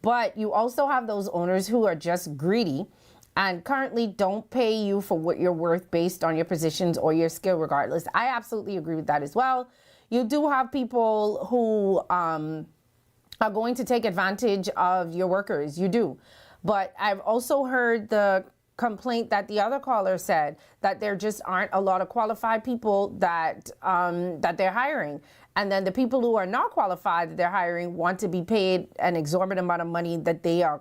But you also have those owners who are just greedy and currently don't pay you for what you're worth based on your positions or your skill regardless. I absolutely agree with that as well. You do have people who are going to take advantage of your workers. You do. But I've also heard the complaint that the other caller said, that there just aren't a lot of qualified people that that they're hiring. And then the people who are not qualified that they're hiring want to be paid an exorbitant amount of money that they are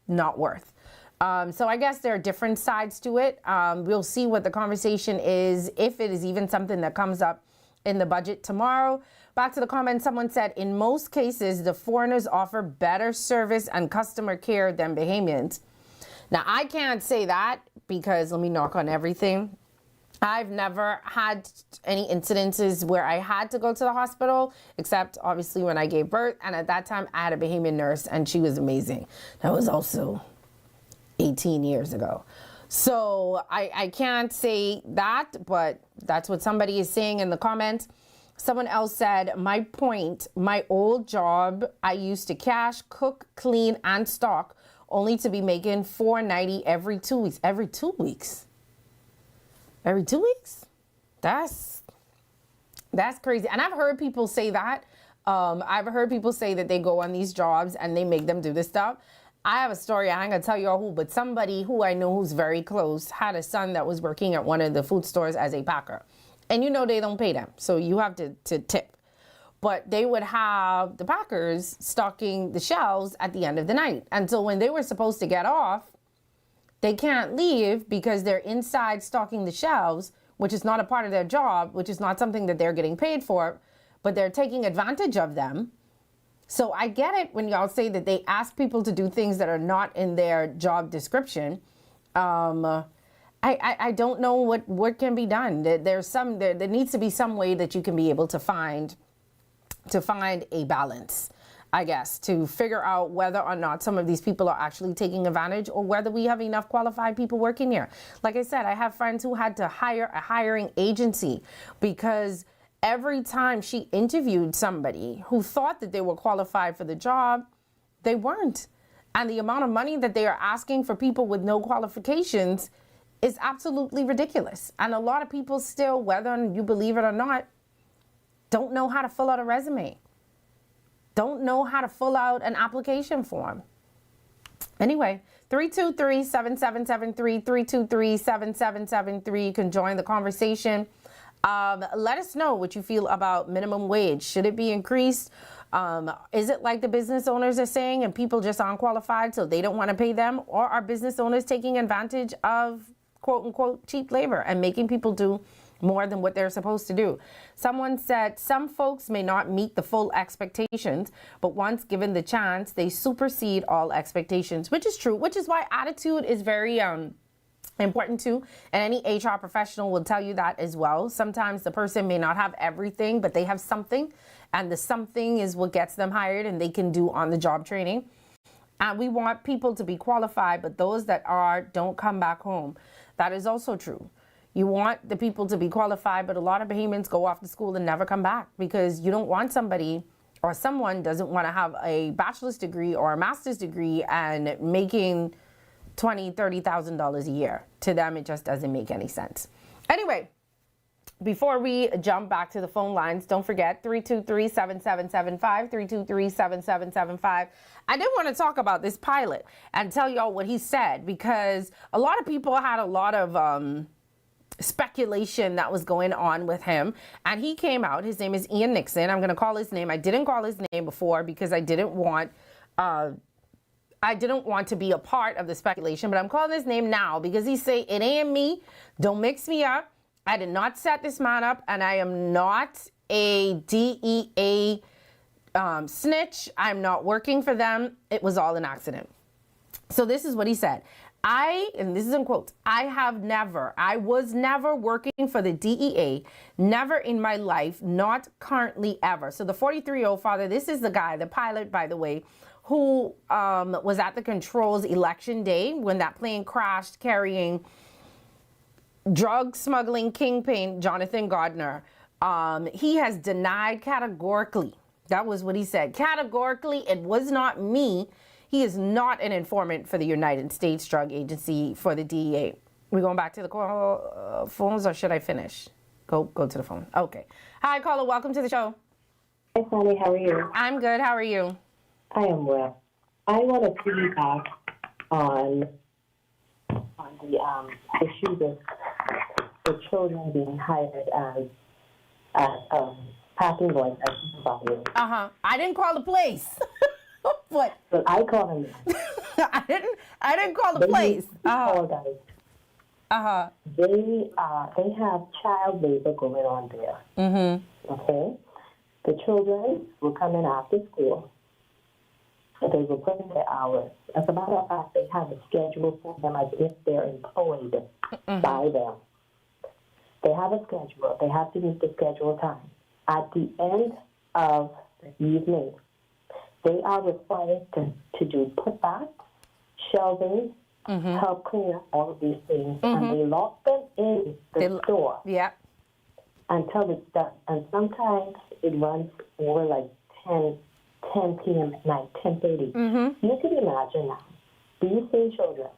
not worth. So I guess there are different sides to it. We'll see what the conversation is, if it is even something that comes up in the budget tomorrow. Back to the comment, someone said, in most cases, the foreigners offer better service and customer care than Bahamians. Now, I can't say that because, let me knock on everything. I've never had any incidences where I had to go to the hospital, except obviously when I gave birth. And at that time, I had a Bahamian nurse and she was amazing. That was also 18 years ago. So I can't say that, but that's what somebody is saying in the comments. Someone else said, my point, my old job, I used to cash, cook, clean, and stock, only to be making $4.90 every 2 weeks. Every 2 weeks? Every 2 weeks? That's crazy. And I've heard people say that. I've heard people say that they go on these jobs and they make them do this stuff. I have a story, I ain't gonna tell you all who, but somebody who I know who's very close had a son that was working at one of the food stores as a packer. And you know they don't pay them, so you have to tip. But they would have the packers stocking the shelves at the end of the night. And so when they were supposed to get off, they can't leave because they're inside stocking the shelves, which is not a part of their job, which is not something that they're getting paid for, but they're taking advantage of them. So I get it when y'all say that they ask people to do things that are not in their job description. I don't know what can be done. There needs to be some way that you can be able to find a balance, I guess, to figure out whether or not some of these people are actually taking advantage or whether we have enough qualified people working here. Like I said, I have friends who had to hire a hiring agency because every time she interviewed somebody who thought that they were qualified for the job, they weren't. And the amount of money that they are asking for people with no qualifications is absolutely ridiculous. And a lot of people still, whether you believe it or not, don't know how to fill out a resume, don't know how to fill out an application form. Anyway, 323-7773, 323-7773. You can join the conversation. Let us know what you feel about minimum wage. Should it be increased? Is it like the business owners are saying and people just aren't qualified so they don't want to pay them? Or are business owners taking advantage of quote unquote cheap labor and making people do more than what they're supposed to do? Someone said some folks may not meet the full expectations, but once given the chance, they supersede all expectations, which is true, which is why attitude is very important too. And any HR professional will tell you that as well. Sometimes the person may not have everything, but they have something, and the something is what gets them hired and they can do on the job training. And we want people to be qualified, but those that are don't come back home. That is also true. You want the people to be qualified, but a lot of Bahamians go off to school and never come back because you don't want somebody or someone doesn't want to have a bachelor's degree or a master's degree and making $20,000, $30,000 a year. To them, it just doesn't make any sense. Anyway, before we jump back to the phone lines, don't forget 323-7775, 323-7775. I did want to talk about this pilot and tell y'all what he said, because a lot of people had a lot of speculation that was going on with him, and he came out. His name is Ian Nixon. I'm going to call his name. I didn't call his name before because I didn't want to be a part of the speculation, but I'm calling his name now because he say it ain't me. Don't mix me up. I did not set this man up, and I am not a DEA snitch. I'm not working for them. It was all an accident. So this is what he said. And this is in quotes, I was never working for the DEA, never in my life, not currently ever. So the 43-year-old father, this is the guy, the pilot, by the way, who was at the controls election day when that plane crashed carrying drug smuggling kingpin Jonathan Gardner. He has denied categorically. That was what he said. Categorically, it was not me. He is not an informant for the United States Drug Agency, for the DEA. We going back to the call, phones, or should I finish? Go to the phone. Okay. Hi, caller. Welcome to the show. Hi, Sonny. How are you? I'm good. How are you? I am well. I want to piggyback on the issue with the children being hired as passing boys as supervisors. I didn't call the police. What? But I call them. I didn't call the police. They have child labor going on there. Okay. The children will come in after school. They will put in their hours. As a matter of fact, they have a schedule for them as if they're employed by them. They have a schedule. They have to meet the scheduled time. At the end of the evening, they are required to do putback, shelving, help clean up all of these things, and they lock them in the store until it's done. And sometimes it runs over like 10 p.m. at night, 10:30. You can imagine now, these same children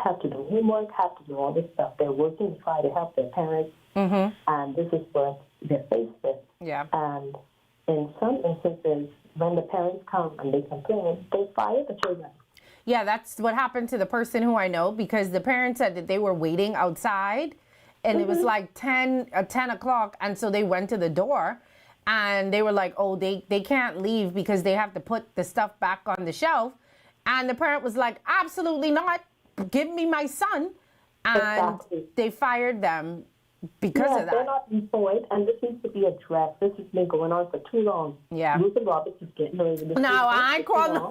have to do homework, have to do all this stuff. They're working to try to help their parents, and this is what they're faced with. And in some instances, when the parents come and they complain, they fire the children. Yeah, that's what happened to the person who I know, because the parents said that they were waiting outside, and it was like 10 o'clock, and so they went to the door, and they were like, oh, they can't leave because they have to put the stuff back on the shelf. And the parent was like, absolutely not. Give me my son. And they fired them because of that. They're not employed, and this needs to be addressed. This has been going on for too long. Yeah. Ruth and Roberts is getting away with this. No, I ain't calling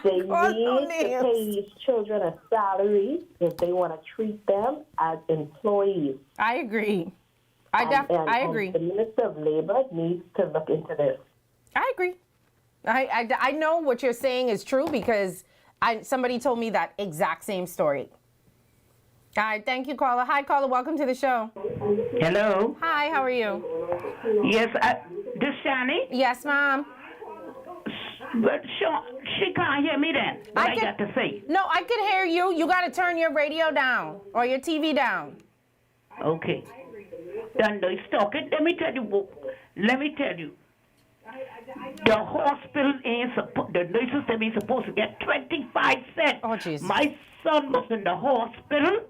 They need to pay these children a salary if they want to treat them as employees. I agree. I agree. The Minister of Labor needs to look into this. I agree. I know what you're saying is true because somebody told me that exact same story. All right, thank you, caller. Hi, caller. Welcome to the show. Hello. Hi, how are you? Yes, this Shani? Yes, ma'am. But she can't hear me then. What I got to say? No, I can hear you. You got to turn your radio down or your TV down. Okay. Then they stop it. Let me tell you. The hospital the nurses ain't supposed to get 25 cents. Oh, jeez. My son was in the hospital.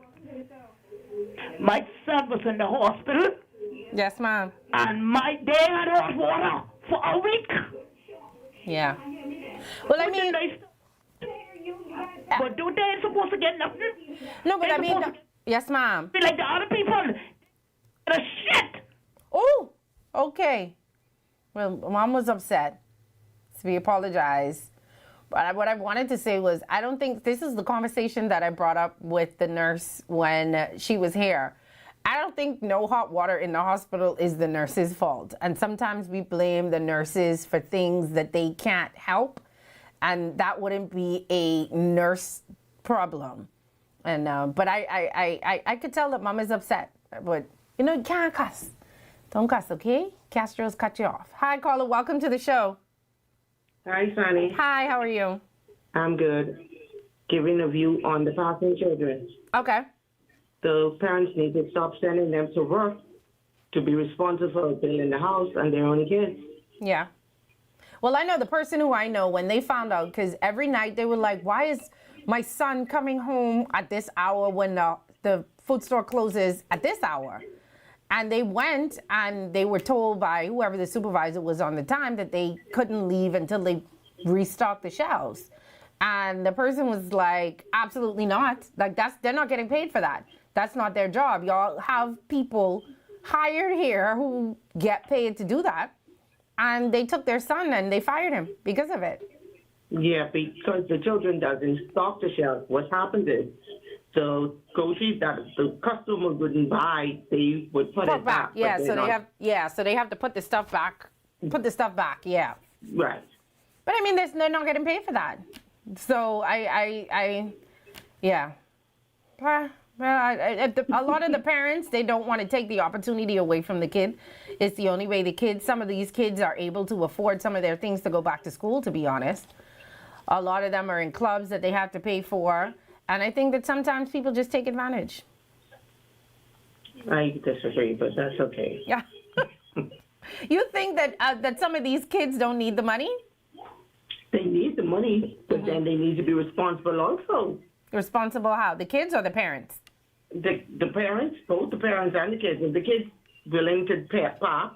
Yes, ma'am. And they had hot water for a week. Yeah. Well, I mean, but do they supposed to get nothing? No, but I mean, yes, ma'am. Be like the other people. The shit. Oh, okay. Well, mom was upset. So we apologize. But what I wanted to say was, I don't think this is the conversation that I brought up with the nurse when she was here. I don't think no hot water in the hospital is the nurse's fault. And sometimes we blame the nurses for things that they can't help. And that wouldn't be a nurse problem. And but I could tell that mom is upset. But, you know, you can't cuss. Don't cuss, okay? Castro's cut you off. Hi, caller. Welcome to the show. Hi, Sonny. Hi, how are you? I'm good. Giving a view on the passing children. Okay. The parents need to stop sending them to work to be responsible for building the house and their own kids. Yeah. Well, I know the person who I know, when they found out, because every night they were like, why is my son coming home at this hour when the food store closes at this hour? And they went and they were told by whoever the supervisor was on the time that they couldn't leave until they restocked the shelves. And the person was like, absolutely not. Like, they're not getting paid for that. That's not their job. Y'all have people hired here who get paid to do that. And they took their son and they fired him because of it. Yeah, because the children doesn't stock the shelf. What happens is, the groceries that the customer wouldn't buy, they would put it back. Yeah, so they have to put the stuff back. Yeah. Right. But I mean, they're not getting paid for that. So yeah. Well, a lot of the parents, they don't want to take the opportunity away from the kid. It's the only way some of these kids are able to afford some of their things to go back to school, to be honest. A lot of them are in clubs that they have to pay for. And I think that sometimes people just take advantage. I disagree, but that's okay. Yeah. You think that some of these kids don't need the money? They need the money, but then they need to be responsible also. Responsible how? The kids or the parents? The parents, both the parents and the kids. If the kids willing to pay back,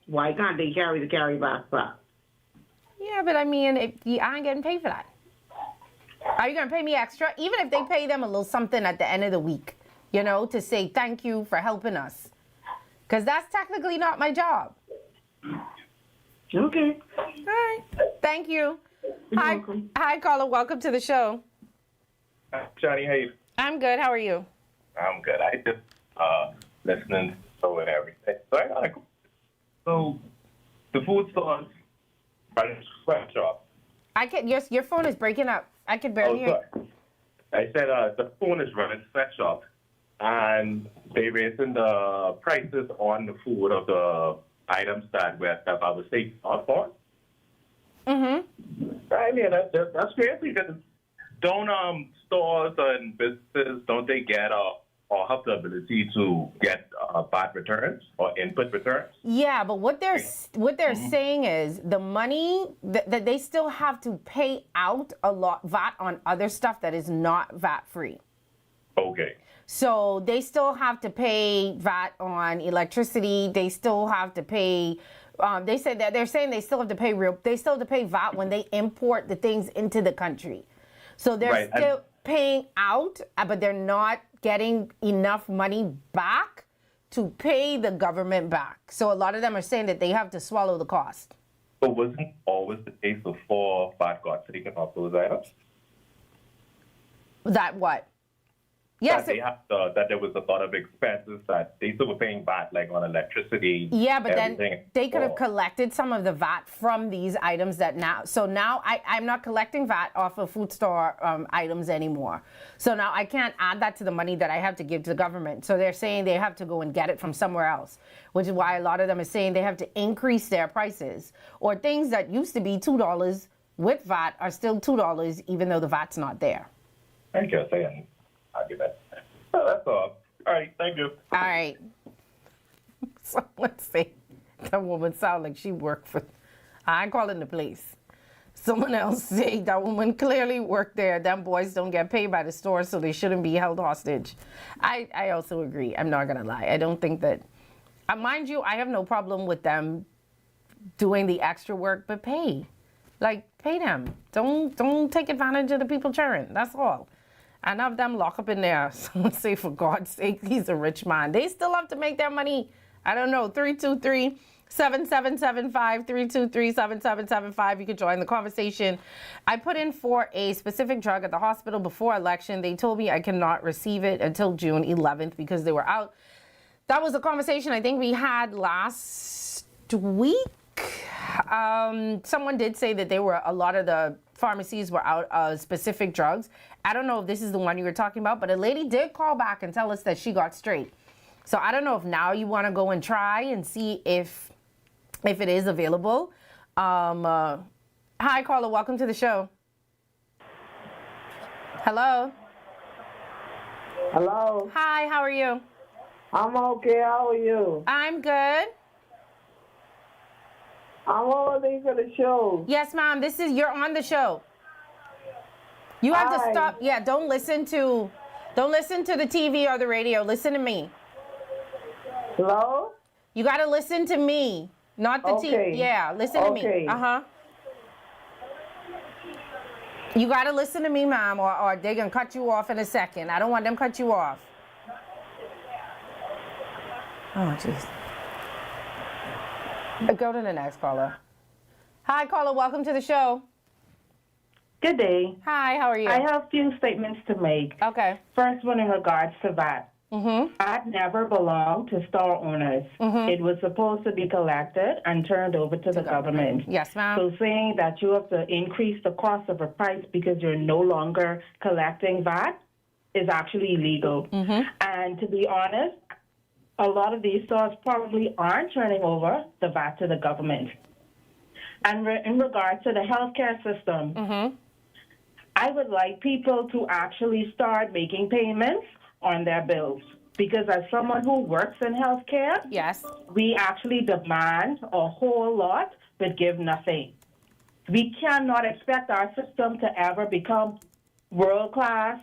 why can't they carry the carry back? Yeah, but I mean, I ain't getting paid for that. Are you going to pay me extra? Even if they pay them a little something at the end of the week, to say thank you for helping us. Because that's technically not my job. Okay. All right. Thank you. Hi, caller. Welcome to the show. Johnny, how you? I'm good. How are you? I'm good. I just listening to the show and everything. So the food stores running sweatshops. Your phone is breaking up. I could barely hear you. I said the phone is running sweatshops, and they're raising the prices on the food of the items that I was taking off on. Mm-hmm. I mean, that's crazy because don't stores and businesses, don't they get or have the ability to get VAT returns or input returns? Yeah, but what they're saying is the money that they still have to pay out a lot VAT on other stuff that is not VAT free. Okay. So they still have to pay VAT on electricity. They still have to pay. They're saying they still have to pay VAT when they import the things into the country. So they're still paying out, but they're not getting enough money back to pay the government back. So a lot of them are saying that they have to swallow the cost. But wasn't always the case before VAT got taken off those items? That what? Yes. That there was a lot of expenses that they still were paying VAT, like on electricity. Yeah, but then they could have collected some of the VAT from these items that now. So now I'm not collecting VAT off of food store items anymore. So now I can't add that to the money that I have to give to the government. So they're saying they have to go and get it from somewhere else, which is why a lot of them are saying they have to increase their prices. Or things that used to be $2 with VAT are still $2, even though the VAT's not there. I guess I'll give that. Oh, that's all. All right, thank you. All right. So let's see. That woman sound like she worked for. I'm calling the police. Someone else say that woman clearly worked there. Them boys don't get paid by the store, so they shouldn't be held hostage. I also agree. I'm not gonna lie. I don't think that. Mind you, I have no problem with them doing the extra work, but pay. Like, pay them. Don't take advantage of the people churning. That's all. And have them lock up in there. Someone say, for God's sake, he's a rich man. They still have to make their money. I don't know, 323-7775, 323-7775. You can join the conversation. I put in for a specific drug at the hospital before election. They told me I cannot receive it until June 11th because they were out. That was a conversation I think we had last week. Someone did say that a lot of the pharmacies were out of specific drugs. I don't know if this is the one you were talking about, but a lady did call back and tell us that she got straight. So I don't know if now you want to go and try and see if it is available. Hi, caller. Welcome to the show. Hello. Hello. Hi, how are you? I'm okay. How are you? I'm good. I'm already for the show. Yes, ma'am. You're on the show. You have to stop. Yeah, don't listen to the TV or the radio. Listen to me. Hello? You got to listen to me, not the TV. Yeah, listen to me. You got to listen to me, ma'am, or they're going to cut you off in a second. I don't want them to cut you off. Oh, jeez. Go to the next caller. Hi, caller. Welcome to the show. Good day. Hi, how are you? I have a few statements to make. Okay. First one in regards to VAT. VAT never belonged to store owners. It was supposed to be collected and turned over to the government. Yes, ma'am. So saying that you have to increase the cost of a price because you're no longer collecting VAT is actually illegal. And to be honest, a lot of these stores probably aren't turning over the VAT to the government. And in regards to the healthcare system, I would like people to actually start making payments on their bills. Because as someone who works in healthcare, yes, we actually demand a whole lot but give nothing. We cannot expect our system to ever become world class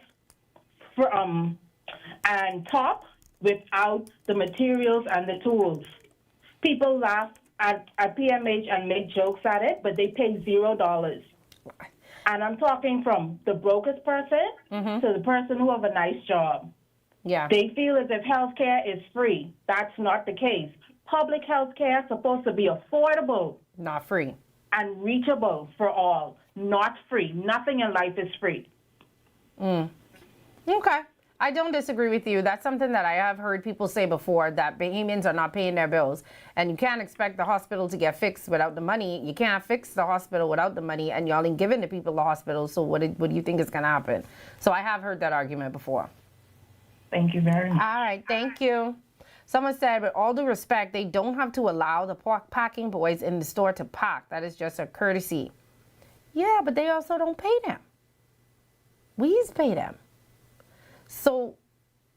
and top without the materials and the tools. People laugh at PMH and make jokes at it, but they pay $0. And I'm talking from the brokest person to the person who have a nice job. Yeah. They feel as if healthcare is free. That's not the case. Public healthcare is supposed to be affordable. Not free. And reachable for all. Not free. Nothing in life is free. Okay. I don't disagree with you. That's something that I have heard people say before, that Bahamians are not paying their bills. And you can't expect the hospital to get fixed without the money. You can't fix the hospital without the money, and y'all ain't giving the people the hospital. So what do you think is going to happen? So I have heard that argument before. Thank you very much. All right. Thank you. Someone said, with all due respect, they don't have to allow the packing boys in the store to pack. That is just a courtesy. Yeah, but they also don't pay them. We pay them. So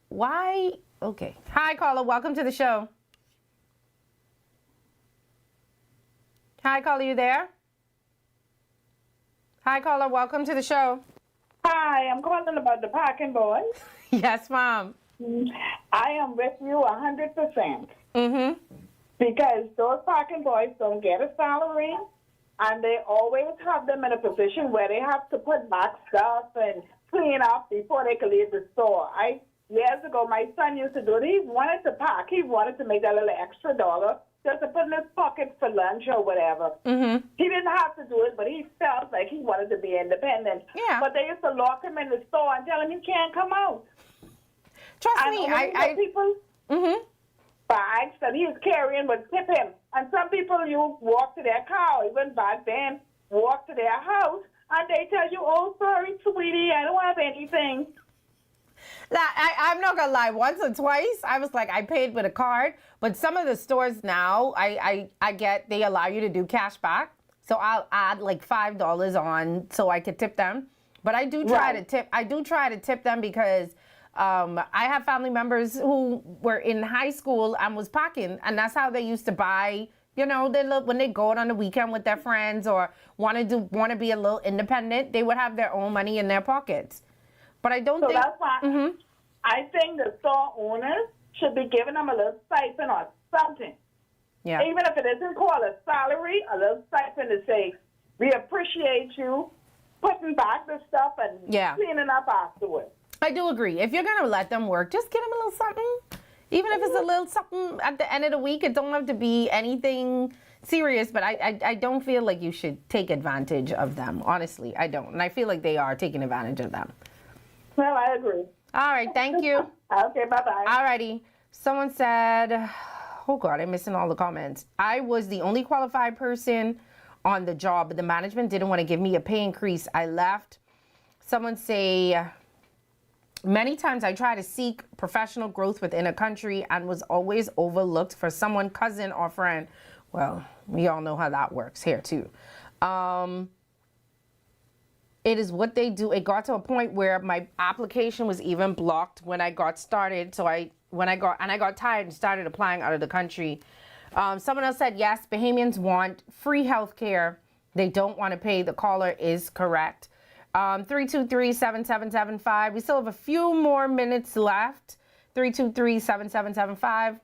why? Okay. Hi, caller. Welcome to the show. Hi, caller. You there? Hi, caller. Welcome to the show. Hi, I'm calling about the parking boys. Yes, Mom. I am with you 100%. Because those parking boys don't get a salary, and they always have them in a position where they have to put back stuff and clean up before they can leave the store. Years ago, my son used to do it. He wanted to pack. He wanted to make that little extra $1 just to put in his pocket for lunch or whatever. He didn't have to do it, but he felt like he wanted to be independent. Yeah. But they used to lock him in the store and tell him he can't come out. Trust me, people bags that he was carrying would tip him. And some people, you walk to their car, even back then, walk to their house, and they tell you, oh, sorry, sweetie, I don't have anything. I'm not gonna lie. Once or twice, I was like, I paid with a card. But some of the stores now, I get, they allow you to do cash back. So I'll add like $5 on so I could tip them. But I do try to tip. I do try to tip them because I have family members who were in high school and was packing, and that's how they used to buy. You know, when they go out on the weekend with their friends or want to be a little independent, they would have their own money in their pockets. But I don't think. So that's why I think the store owners should be giving them a little stipend or something. Yeah. Even if it isn't called a salary, a little stipend to say, we appreciate you putting back the stuff and cleaning up afterwards. I do agree. If you're going to let them work, just give them a little something. Even if it's a little something at the end of the week, it don't have to be anything serious, but I don't feel like you should take advantage of them. Honestly, I don't. And I feel like they are taking advantage of them. Well, I agree. All right, thank you. Okay, bye-bye. All righty. Someone said, oh God, I'm missing all the comments. I was the only qualified person on the job, but the management didn't want to give me a pay increase. I left. Someone say, many times I try to seek professional growth within a country and was always overlooked for someone, cousin or friend. Well, we all know how that works here too. It is what they do. It got to a point where my application was even blocked when I got started. So I when I got tired and started applying out of the country. Someone else said, yes, Bahamians want free health care. They don't want to pay. The caller is correct. 323-7775. We still have a few more minutes left. 323-7775.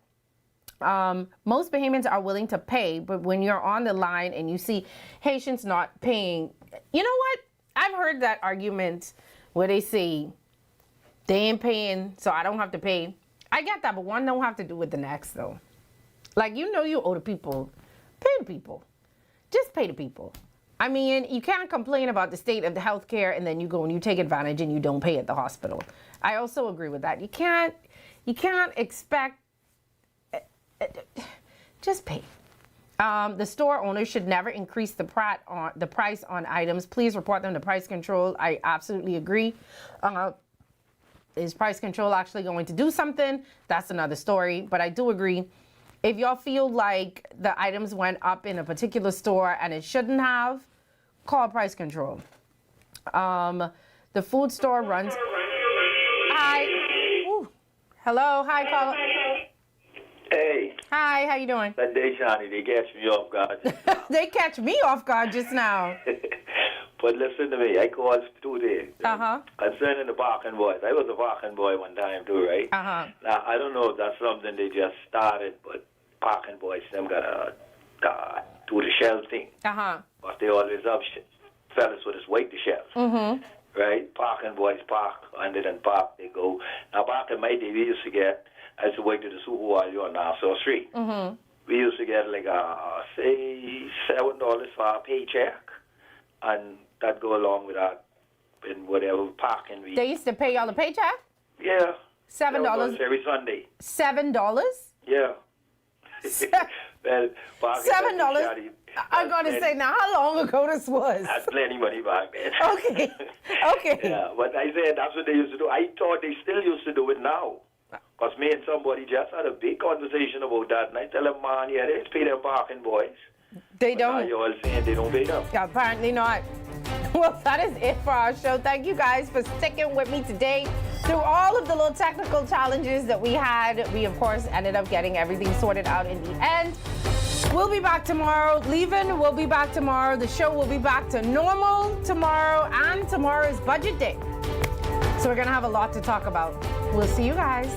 Most Bahamians are willing to pay, but when you're on the line and you see Haitians not paying, you know what? I've heard that argument where they say they ain't paying, so I don't have to pay. I get that, but one don't have to do with the next, though. Like, you know you owe the people. Pay the people. Just pay the people. I mean, you can't complain about the state of the healthcare and then you go and you take advantage and you don't pay at the hospital. I also agree with that. You can't expect, just pay. The store owners should never increase the price on items. Please report them to price control. I absolutely agree. Is price control actually going to do something? That's another story, but I do agree. If y'all feel like the items went up in a particular store and it shouldn't have, call price control. The food store runs. Hi. Ooh. Hello. Hi, caller. Hey. Hi. How you doing? That day, Johnny, they catch me off guard. They catch me off guard just now. But listen to me. I called today. Uh-huh. Concerning the parking boys. I was a parking boy one time too, right? Uh-huh. Now, I don't know if that's something they just started, but parking boys, them got to do the shelf thing. Uh-huh. But they always up fellas with us wait the shelf. Mm-hmm. Right? Parking boys park, and they don't park, they go. Now, back in my day, we used to get, I used to wait to the Super Bowl on Nassau Street. Mm-hmm. We used to get like, say, $7 for a paycheck, and that go along with that in whatever parking we. They used to pay y'all a paycheck? Yeah. $7 every Sunday. $7? Yeah. Well, $7. I'm going to say, now, how long ago this was? That's plenty money back then. Okay. Okay. Yeah, but I said that's what they used to do. I thought they still used to do it now. Because me and somebody just had a big conversation about that. And I tell them, man, yeah, they pay them parking boys. They but don't. Now you're all saying they don't pay them. Yeah, apparently not. Well, that is it for our show. Thank you guys for sticking with me today. Through all of the little technical challenges that we had, we, of course, ended up getting everything sorted out in the end. We'll be back tomorrow. Leaving, we'll be back tomorrow. The show will be back to normal tomorrow, and tomorrow is budget day. So we're going to have a lot to talk about. We'll see you guys.